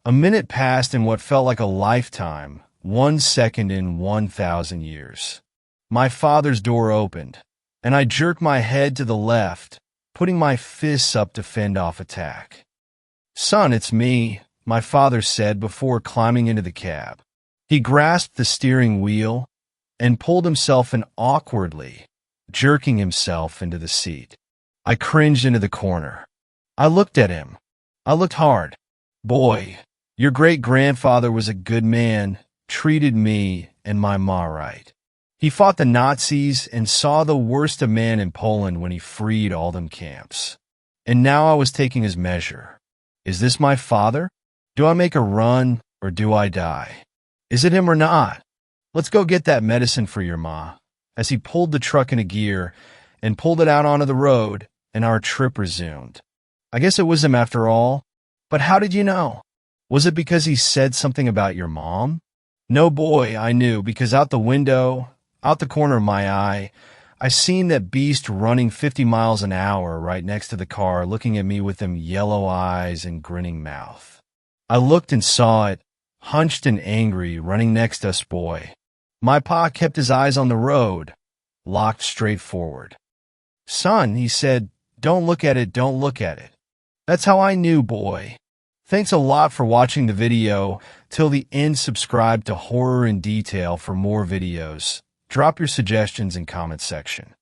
A minute passed in what felt like a lifetime, 1 second in 1,000 years. My father's door opened, and I jerked my head to the left, putting my fists up to fend off attack. "Son, it's me," my father said before climbing into the cab. He grasped the steering wheel and pulled himself in awkwardly, jerking himself into the seat. I cringed into the corner. I looked at him. I looked hard. "Boy, your great-grandfather was a good man, treated me and my ma right. He fought the Nazis and saw the worst of man in Poland when he freed all them camps. And now I was taking his measure. Is this my father? Do I make a run or do I die? Is it him or not? Let's go get that medicine for your ma," as he pulled the truck into gear and pulled it out onto the road, and our trip resumed. I guess it was him after all. But how did you know? Was it because he said something about your mom? No, boy, I knew, because out the window, out the corner of my eye, I seen that beast running 50 miles an hour right next to the car, looking at me with them yellow eyes and grinning mouth. I looked and saw it, hunched and angry, running next us, boy. My pa kept his eyes on the road, locked straight forward. "Son," he said, "don't look at it, don't look at it." That's how I knew, boy. Thanks a lot for watching the video till the end. Subscribe to Horror in Detail for more videos. Drop your suggestions in comment section.